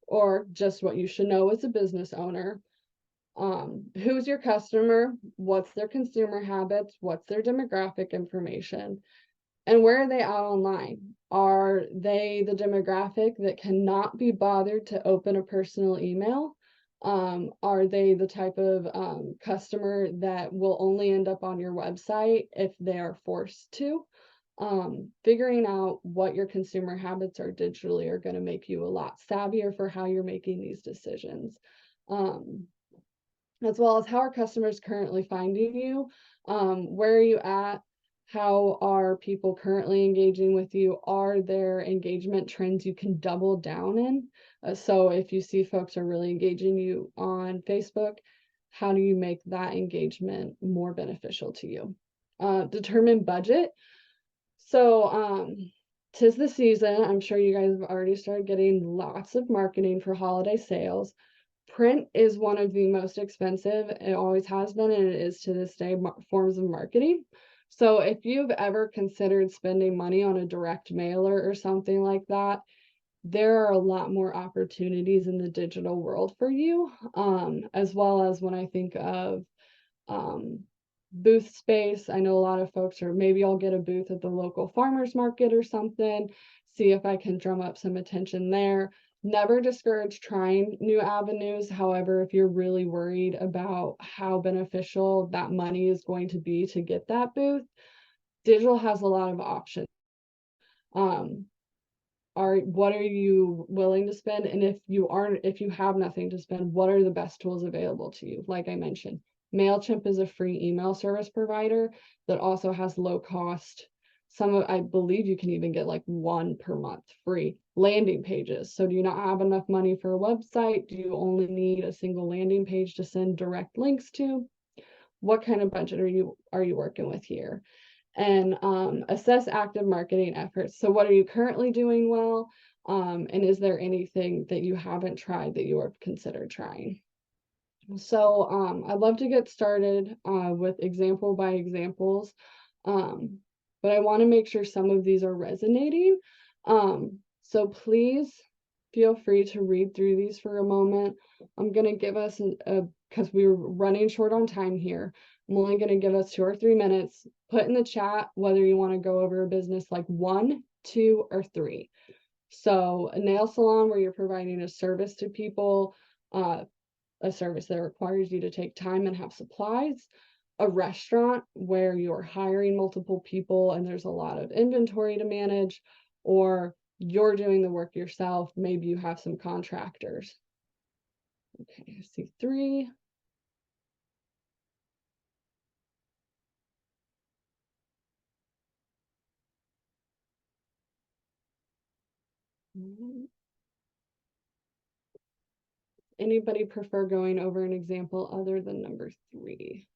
or just what you should know as a business owner. Who's your customer? What's their consumer habits? What's their demographic information? And where are they out online? Are they the demographic that cannot be bothered to open a personal email? Are they the type of customer that will only end up on your website if they are forced to? Figuring out what your consumer habits are digitally are going to make you a lot savvier for how you're making these decisions. As well as how are customers currently finding you? Where are you at? How are people currently engaging with you? Are there engagement trends you can double down in? So if you see folks are really engaging you on Facebook, how do you make that engagement more beneficial to you? Determine budget. So 'tis the season. I'm sure you guys have already started getting lots of marketing for holiday sales. Print is one of the most expensive. It always has been, and it is to this day, forms of marketing. So if you've ever considered spending money on a direct mailer or something like that, there are a lot more opportunities in the digital world for you, as well as when I think of booth space. I know a lot of folks are, maybe I'll get a booth at the local farmers market or something, see if I can drum up some attention there. Never discourage trying new avenues. However, if you're really worried about how beneficial that money is going to be to get that booth, digital has a lot of options. What are you willing to spend? And if you have nothing to spend, what are the best tools available to you? Like I mentioned, MailChimp is a free email service provider that also has low cost. I believe you can even get like 1 per month free landing pages. So do you not have enough money for a website? Do you only need a single landing page to send direct links to? What kind of budget are you working with here? And assess active marketing efforts. So what are you currently doing well? And is there anything that you haven't tried that you have considered trying? So I'd love to get started with example by examples, but I want to make sure some of these are resonating. So please feel free to read through these for a moment. I'm going to give us because we're running short on time here. I'm only going to give us 2 or 3 minutes. Put in the chat whether you want to go over a business like 1, 2, or 3. So a nail salon where you're providing a service to people, a service that requires you to take time and have supplies, a restaurant where you're hiring multiple people and there's a lot of inventory to manage, or you're doing the work yourself. Maybe you have some contractors. Okay, I see 3. Anybody prefer going over an example other than number 3?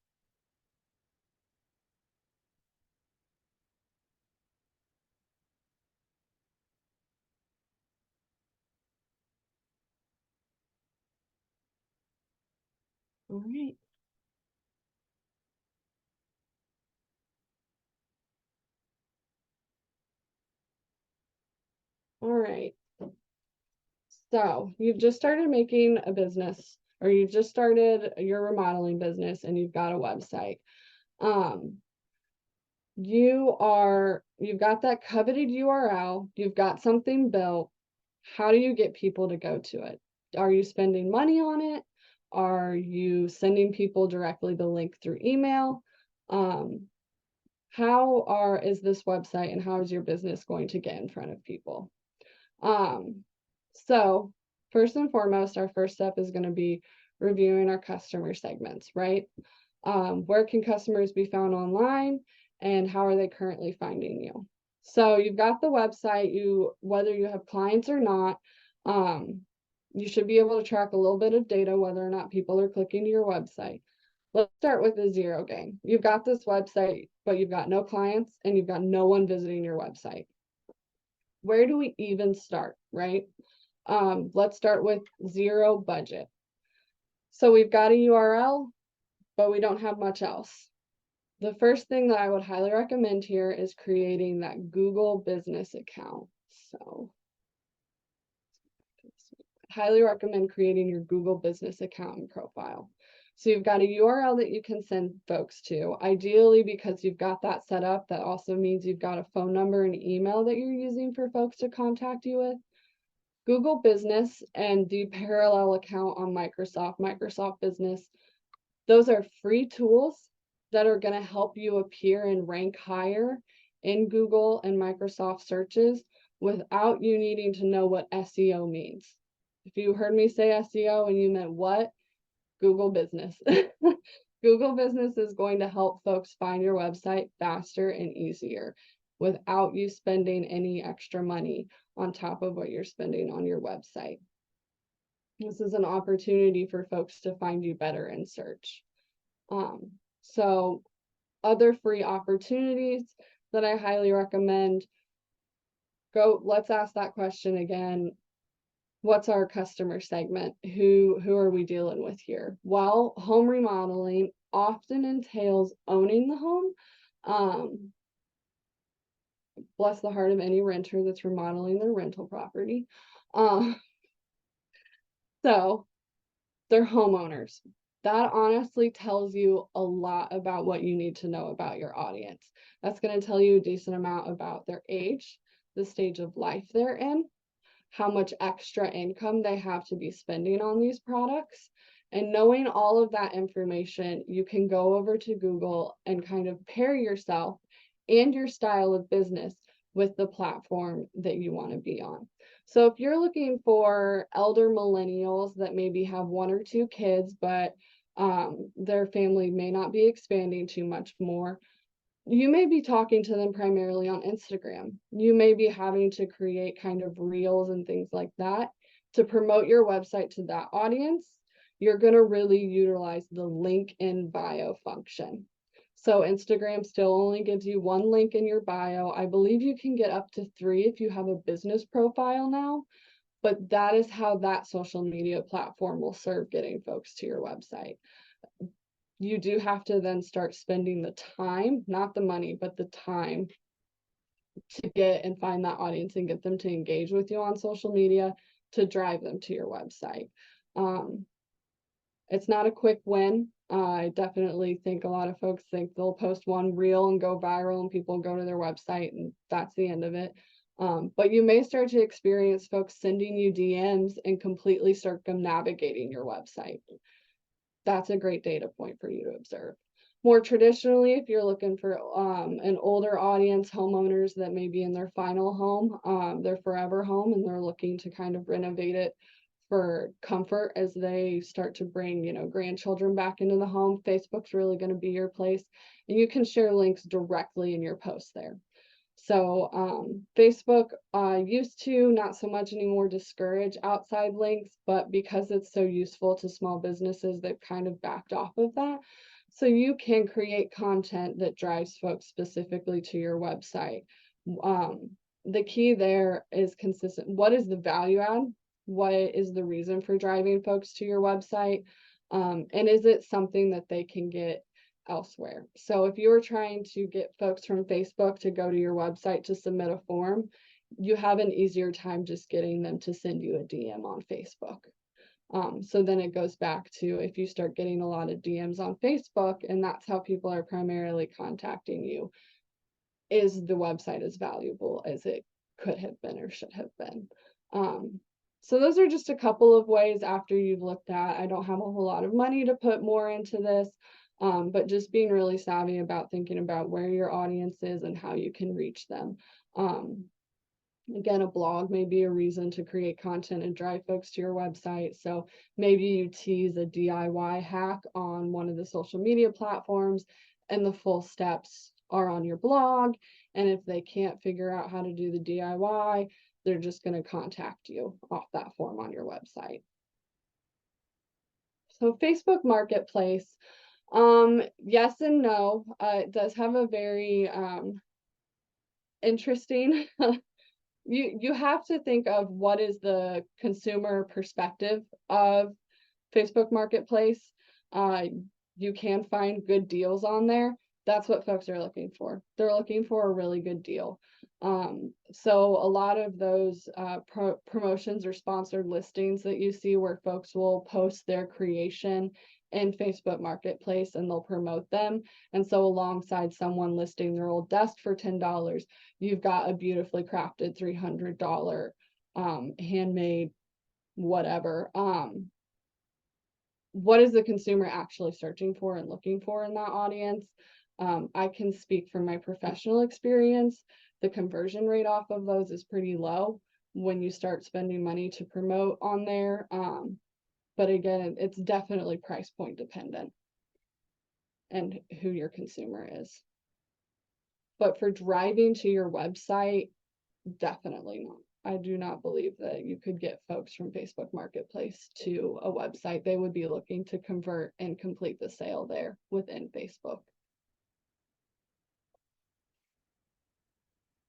All right. All right. So you've just started making a business, or you've just started your remodeling business and you've got a website. You've got that coveted URL, you've got something built. How do you get people to go to it? Are you spending money on it? Are you sending people directly the link through email? Is this website and how is your business going to get in front of people? So first and foremost, our first step is going to be reviewing our customer segments, right? Where can customers be found online and how are they currently finding you? So you've got the website, whether you have clients or not, you should be able to track a little bit of data, whether or not people are clicking to your website. Let's start with the zero game. You've got this website, but you've got no clients and you've got no one visiting your website. Where do we even start, right? Let's start with 0 budget. So we've got a URL, but we don't have much else. The first thing that I would highly recommend here is creating that Google business account. So highly recommend creating your Google business account and profile. So you've got a URL that you can send folks to. Ideally, because you've got that set up, that also means you've got a phone number and email that you're using for folks to contact you with. Google Business and the parallel account on Microsoft Business. Those are free tools that are going to help you appear and rank higher in Google and Microsoft searches without you needing to know what SEO means. If you heard me say SEO and you meant what, Google Business. Google Business is going to help folks find your website faster and easier without you spending any extra money on top of what you're spending on your website. This is an opportunity for folks to find you better in search. So other free opportunities that I highly recommend, let's ask that question again. What's our customer segment? Who are we dealing with here? Well, home remodeling often entails owning the home. Bless the heart of any renter that's remodeling their rental property. So they're homeowners. That honestly tells you a lot about what you need to know about your audience. That's going to tell you a decent amount about their age, the stage of life they're in, how much extra income they have to be spending on these products. And knowing all of that information, you can go over to Google and kind of pair yourself and your style of business with the platform that you want to be on. So if you're looking for elder millennials that maybe have 1 or 2 kids, but their family may not be expanding too much more, you may be talking to them primarily on Instagram. You may be having to create kind of reels and things like that to promote your website to that audience. You're going to really utilize the link in bio function. So Instagram still only gives you 1 link in your bio. I believe you can get up to 3 if you have a business profile now, but that is how that social media platform will serve getting folks to your website. You do have to then start spending the time, not the money, but the time to get and find that audience and get them to engage with you on social media to drive them to your website. It's not a quick win. I definitely think a lot of folks think they'll post 1 reel and go viral and people go to their website and that's the end of it. But you may start to experience folks sending you DMs and completely circumnavigating your website. That's a great data point for you to observe. More traditionally, if you're looking for an older audience, homeowners that may be in their final home, their forever home, and they're looking to kind of renovate it for comfort as they start to bring, grandchildren back into the home, Facebook's really going to be your place. And you can share links directly in your posts there. So Facebook used to, not so much anymore, discourage outside links, but because it's so useful to small businesses, they've kind of backed off of that. So you can create content that drives folks specifically to your website. The key there is consistent. What is the value add? What is the reason for driving folks to your website? And is it something that they can get elsewhere? So if you were trying to get folks from Facebook to go to your website to submit a form, you have an easier time just getting them to send you a DM on Facebook. So then it goes back to, if you start getting a lot of DMs on Facebook and that's how people are primarily contacting you, is the website as valuable as it could have been or should have been? So those are just a couple of ways after you've looked at. I don't have a whole lot of money to put more into this, but just being really savvy about thinking about where your audience is and how you can reach them. Again, a blog may be a reason to create content and drive folks to your website. So maybe you tease a DIY hack on one of the social media platforms and the full steps are on your blog. And if they can't figure out how to do the DIY, they're just going to contact you off that form on your website. So Facebook Marketplace, yes and no. It does have a very interesting you have to think of what is the consumer perspective of Facebook Marketplace. You can find good deals on there. That's what folks are looking for. They're looking for a really good deal. So a lot of those promotions or sponsored listings that you see where folks will post their creation in Facebook Marketplace and they'll promote them. And so alongside someone listing their old desk for $10, you've got a beautifully crafted $300 handmade whatever. What is the consumer actually searching for and looking for in that audience? I can speak from my professional experience. The conversion rate off of those is pretty low when you start spending money to promote on there. But again, it's definitely price point dependent. and who your consumer is. But for driving to your website, definitely not. I do not believe that you could get folks from Facebook Marketplace to a website. They would be looking to convert and complete the sale there within Facebook.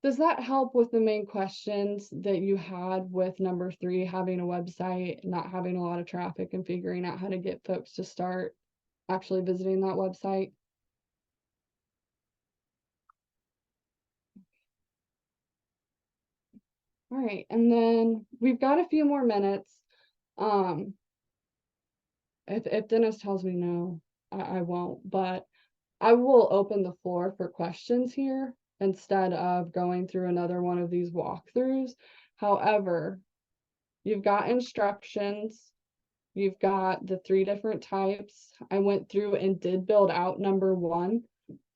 Does that help with the main questions that you had with number 3, having a website, not having a lot of traffic, and figuring out how to get folks to start actually visiting that website? All right, and then we've got a few more minutes. If Dennis tells me no, I won't, but I will open the floor for questions here instead of going through another one of these walkthroughs. However, you've got instructions, you've got the 3 different types. I went through and did build out number 1.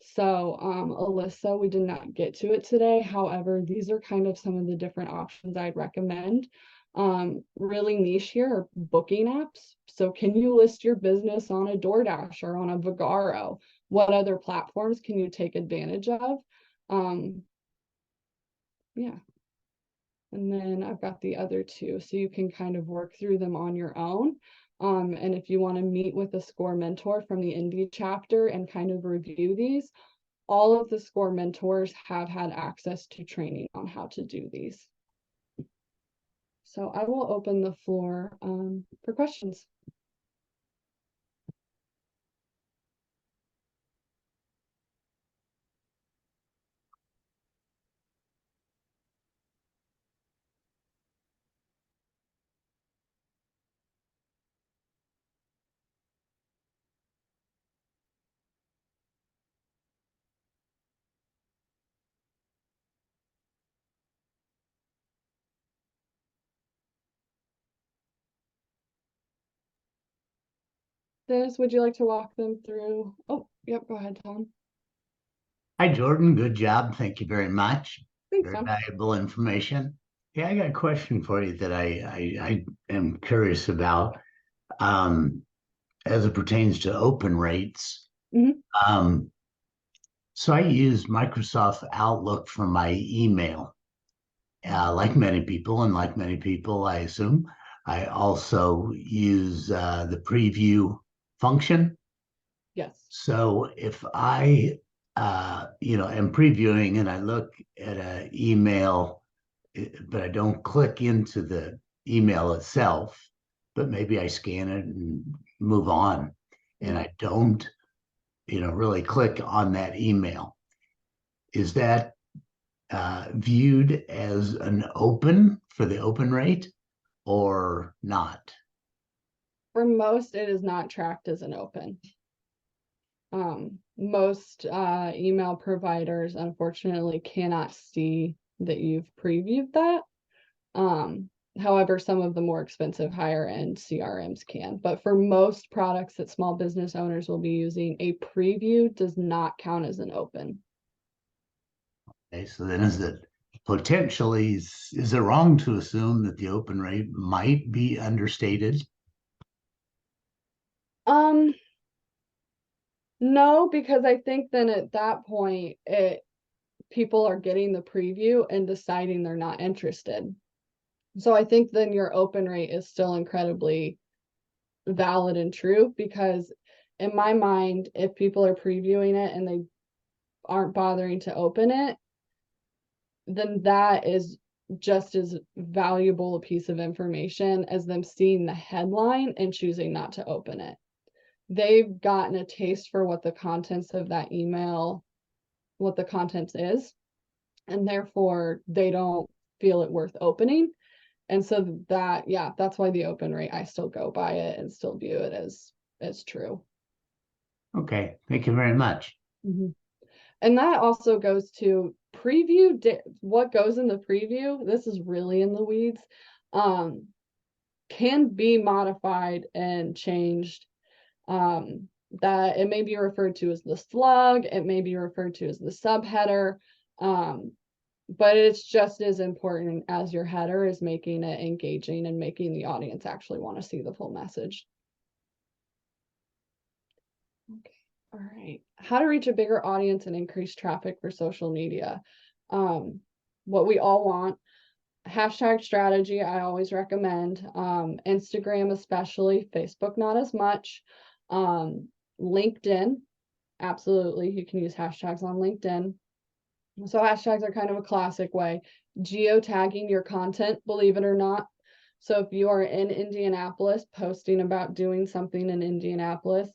So, Alyssa, we did not get to it today. However, these are kind of some of the different options I'd recommend. Really niche here are booking apps. So can you list your business on a DoorDash or on a Vagaro? What other platforms can you take advantage of? Yeah. And then I've got the other 2, so you can kind of work through them on your own. And if you want to meet with a SCORE mentor from the Indy chapter and kind of review these, all of the SCORE mentors have had access to training on how to do these. So I will open the floor for questions. Dennis, would you like to walk them through? Oh, yep, go ahead, Tom. Hi, Jordan. Good job. Thank you very much. Thanks, Very Tom. valuable information. Yeah, I got a question for you that I am curious about as it pertains to open rates. Mhm. So I use Microsoft Outlook for my email, like many people, and like many people, I assume. I also use the preview function. Yes. So if I, am previewing and I look at an email, but I don't click into the email itself, but maybe I scan it and move on, and I don't, really click on that email. Is that viewed as an open for the open rate or not? For most, it is not tracked as an open. Most email providers, unfortunately, cannot see that you've previewed that. However, some of the more expensive higher end CRMs can, but for most products that small business owners will be using, a preview does not count as an open. Okay, so then is it potentially, is it wrong to assume that the open rate might be understated? No, because I think then at that point, people are getting the preview and deciding they're not interested. So I think then your open rate is still incredibly valid and true, because in my mind, if people are previewing it and they aren't bothering to open it, then that is just as valuable a piece of information as them seeing the headline and choosing not to open it. They've gotten a taste for what the contents of that email, what the contents is, and therefore they don't feel it worth opening. And so that, yeah, that's why the open rate, I still go by it and still view it as true. Okay, thank you very much. Mm-hmm. And that also goes to preview, what goes in the preview, this is really in the weeds, can be modified and changed. That it may be referred to as the slug, it may be referred to as the subheader, but it's just as important as your header is making it engaging and making the audience actually want to see the full message. Okay. All right. How to reach a bigger audience and increase traffic for social media. What we all want. Hashtag strategy, I always recommend. Instagram especially, Facebook not as much. LinkedIn, absolutely. You can use hashtags on LinkedIn. So hashtags are kind of a classic way. Geotagging your content, believe it or not. So if you are in Indianapolis posting about doing something in Indianapolis,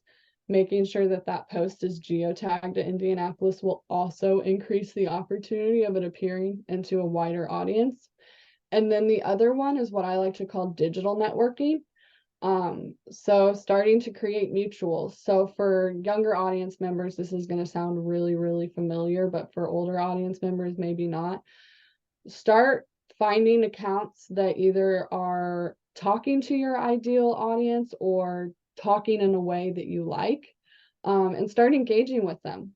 making sure that that post is geotagged to Indianapolis will also increase the opportunity of it appearing into a wider audience. And then the other one is what I like to call digital networking. So starting to create mutuals. So for younger audience members, this is going to sound really, really familiar, but for older audience members, maybe not. Start finding accounts that either are talking to your ideal audience or talking in a way that you like, and start engaging with them.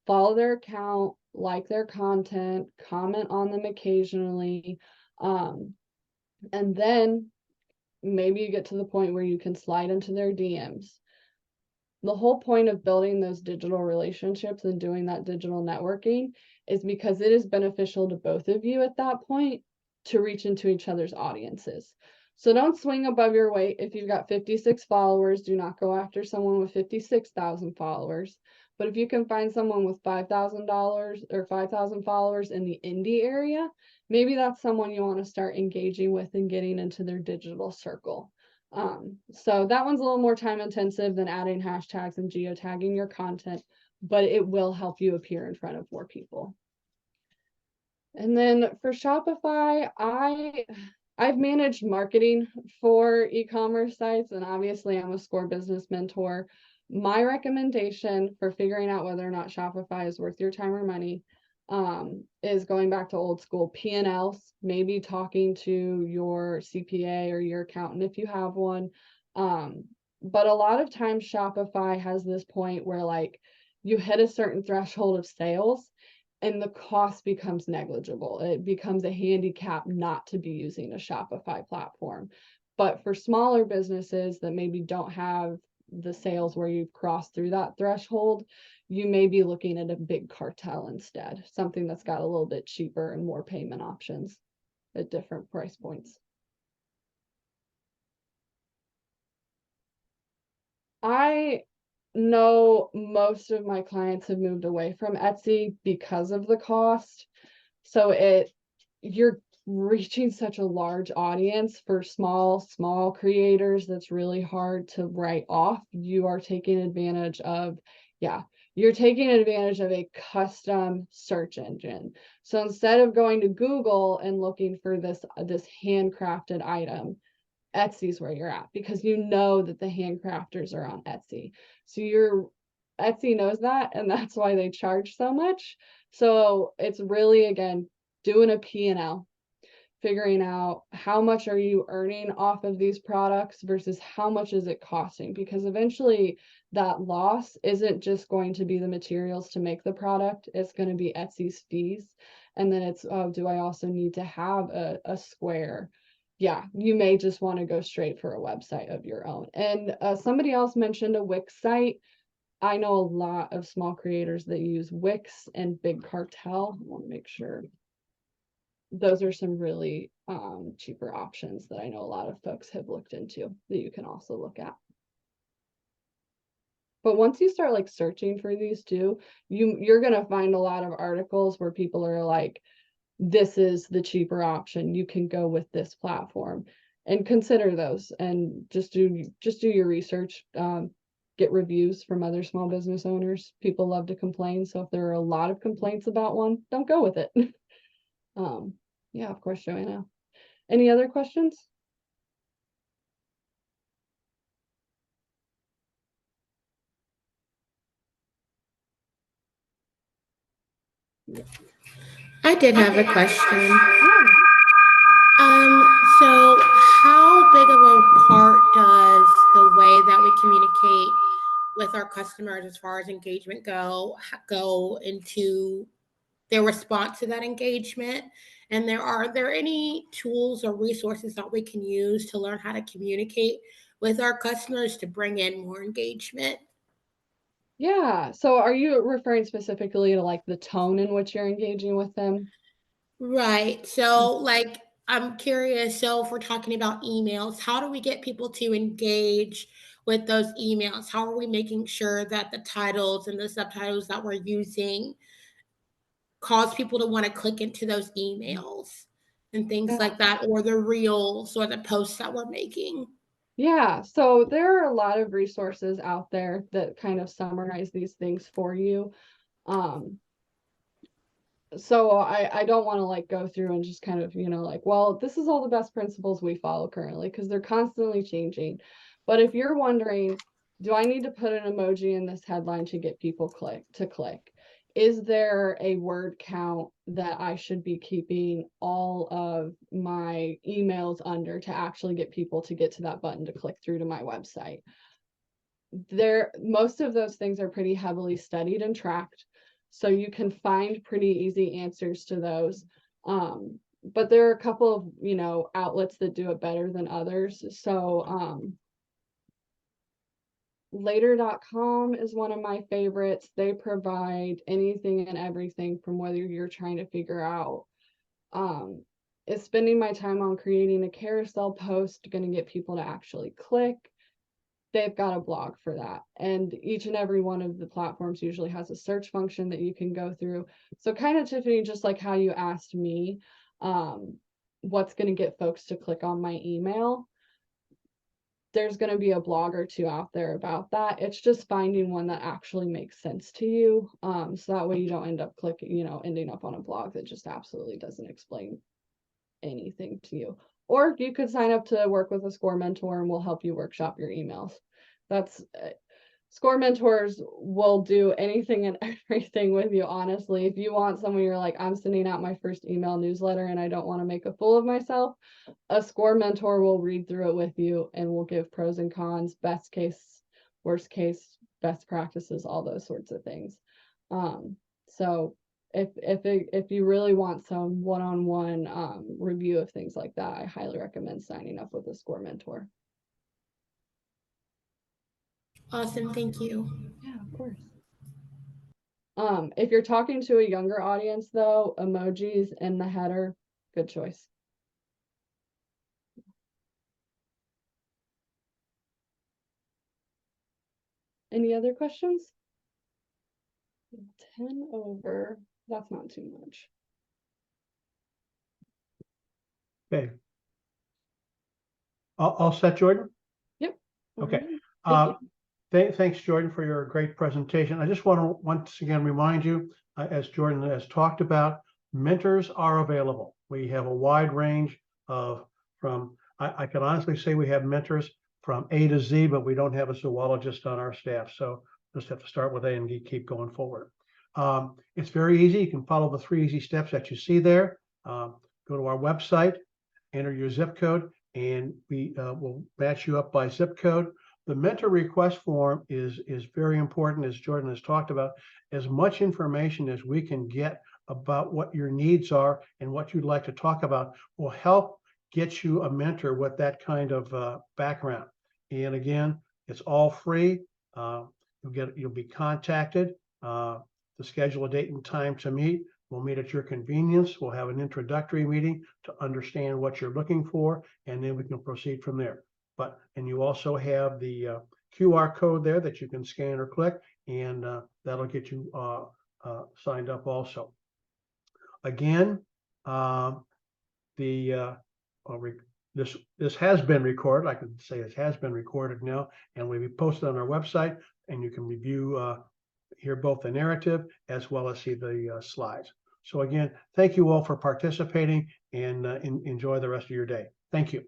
Follow their account, like their content, comment on them occasionally, and then maybe you get to the point where you can slide into their DMs. The whole point of building those digital relationships and doing that digital networking is because it is beneficial to both of you at that point to reach into each other's audiences. So don't swing above your weight. If you've got 56 followers, do not go after someone with 56,000 followers. But if you can find someone with $5,000 or 5,000 followers in the indie area, maybe that's someone you want to start engaging with and getting into their digital circle. So that one's a little more time intensive than adding hashtags and geotagging your content, but it will help you appear in front of more people. And then for Shopify, I've managed marketing for e-commerce sites, and obviously I'm a SCORE business mentor. My recommendation for figuring out whether or not Shopify is worth your time or money is going back to old school P&Ls, maybe talking to your CPA or your accountant if you have one. But a lot of times Shopify has this point where like you hit a certain threshold of sales and the cost becomes negligible. It becomes a handicap not to be using a Shopify platform. But for smaller businesses that maybe don't have the sales where you've crossed through that threshold, you may be looking at a big cartel instead, something that's got a little bit cheaper and more payment options at different price points. I know most of my clients have moved away from Etsy because of the cost. So you're reaching such a large audience for small creators that's really hard to write off. You are taking advantage of, you're taking advantage of a custom search engine. So instead of going to Google and looking for this handcrafted item, Etsy's where you're at because you know that the handcrafters are on Etsy. So Etsy knows that, and that's why they charge so much. So it's really, again, doing a P&L, figuring out how much are you earning off of these products versus how much is it costing, because eventually that loss isn't just going to be the materials to make the product, it's going to be Etsy's fees. And then it's, oh, do I also need to have a Square? Yeah, you may just want to go straight for a website of your own. And somebody else mentioned a Wix site. I know a lot of small creators that use Wix and Big Cartel. I want to make sure. Those are some really cheaper options that I know a lot of folks have looked into that you can also look at. But once you start like searching for these too, you're going to find a lot of articles where people are like, this is the cheaper option. You can go with this platform and consider those and just do your research. Get reviews from other small business owners. People love to complain. So if there are a lot of complaints about one, don't go with it. Yeah, of course, Joanna. Any other questions? I did have a question. So how big of a part does the way that we communicate with our customers as far as engagement go into their response to that engagement? And are there any tools or resources that we can use to learn how to communicate with our customers to bring in more engagement? Yeah. So are you referring specifically to like the tone in which you're engaging with them? Right. So, like, I'm curious. So, if we're talking about emails, how do we get people to engage with those emails? How are we making sure that the titles and the subtitles that we're using cause people to want to click into those emails and things Yeah. like that, or the reels or the posts that we're making? Yeah, so there are a lot of resources out there that kind of summarize these things for you. Um, so I don't want to like go through and just kind of, like, well, this is all the best principles we follow currently because they're constantly changing. But if you're wondering, do I need to put an emoji in this headline to get people click? Is there a word count that I should be keeping all of my emails under to actually get people to get to that button to click through to my website? Most of those things are pretty heavily studied and tracked, so you can find pretty easy answers to those. But there are a couple of outlets that do it better than others. So later.com is one of my favorites. They provide anything and everything from whether you're trying to figure out, is spending my time on creating a carousel post going to get people to actually click? They've got a blog for that. And each and every one of the platforms usually has a search function that you can go through. So kind of, Tiffany, just like how you asked me, what's going to get folks to click on my email, there's going to be a blog or two out there about that. It's just finding one that actually makes sense to you. So that way you don't end up ending up on a blog that just absolutely doesn't explain anything to you. Or you could sign up to work with a SCORE mentor and we'll help you workshop your emails. That's SCORE mentors will do anything and everything with you, honestly. If you want someone, you're like, I'm sending out my first email newsletter and I don't want to make a fool of myself, a SCORE mentor will read through it with you and will give pros and cons, best case, worst case, best practices, all those sorts of things. So if you really want some one-on-one review of things like that, I highly recommend signing up with a SCORE mentor. Awesome. Thank you. Yeah, of course. If you're talking to a younger audience though, emojis in the header, good choice. Any other questions? 10 over, that's not too much. Okay. All set, Jordan? Yep. Okay. Thank you. Thanks, Jordan, for your great presentation. I just want to once again remind you, as Jordan has talked about, mentors are available. We have a wide range I can honestly say we have mentors from A to Z, but we don't have a zoologist on our staff. So just have to start with A and keep going forward. It's very easy. You can follow the 3 easy steps that you see there. Go to our website, enter your zip code, and we will match you up by zip code. The mentor request form is very important, as Jordan has talked about. As much information as we can get about what your needs are and what you'd like to talk about will help get you a mentor with that kind of background. And again, it's all free. You'll be contacted to schedule a date and time to meet. We'll meet at your convenience. We'll have an introductory meeting to understand what you're looking for, and then we can proceed from there. And you also have the QR code there that you can scan or click, and that'll get you signed up also. Again, this has been recorded. I can say it has been recorded now, and will be posted on our website, and you can review, hear both the narrative as well as see the slides. So again, thank you all for participating, and enjoy the rest of your day. Thank you.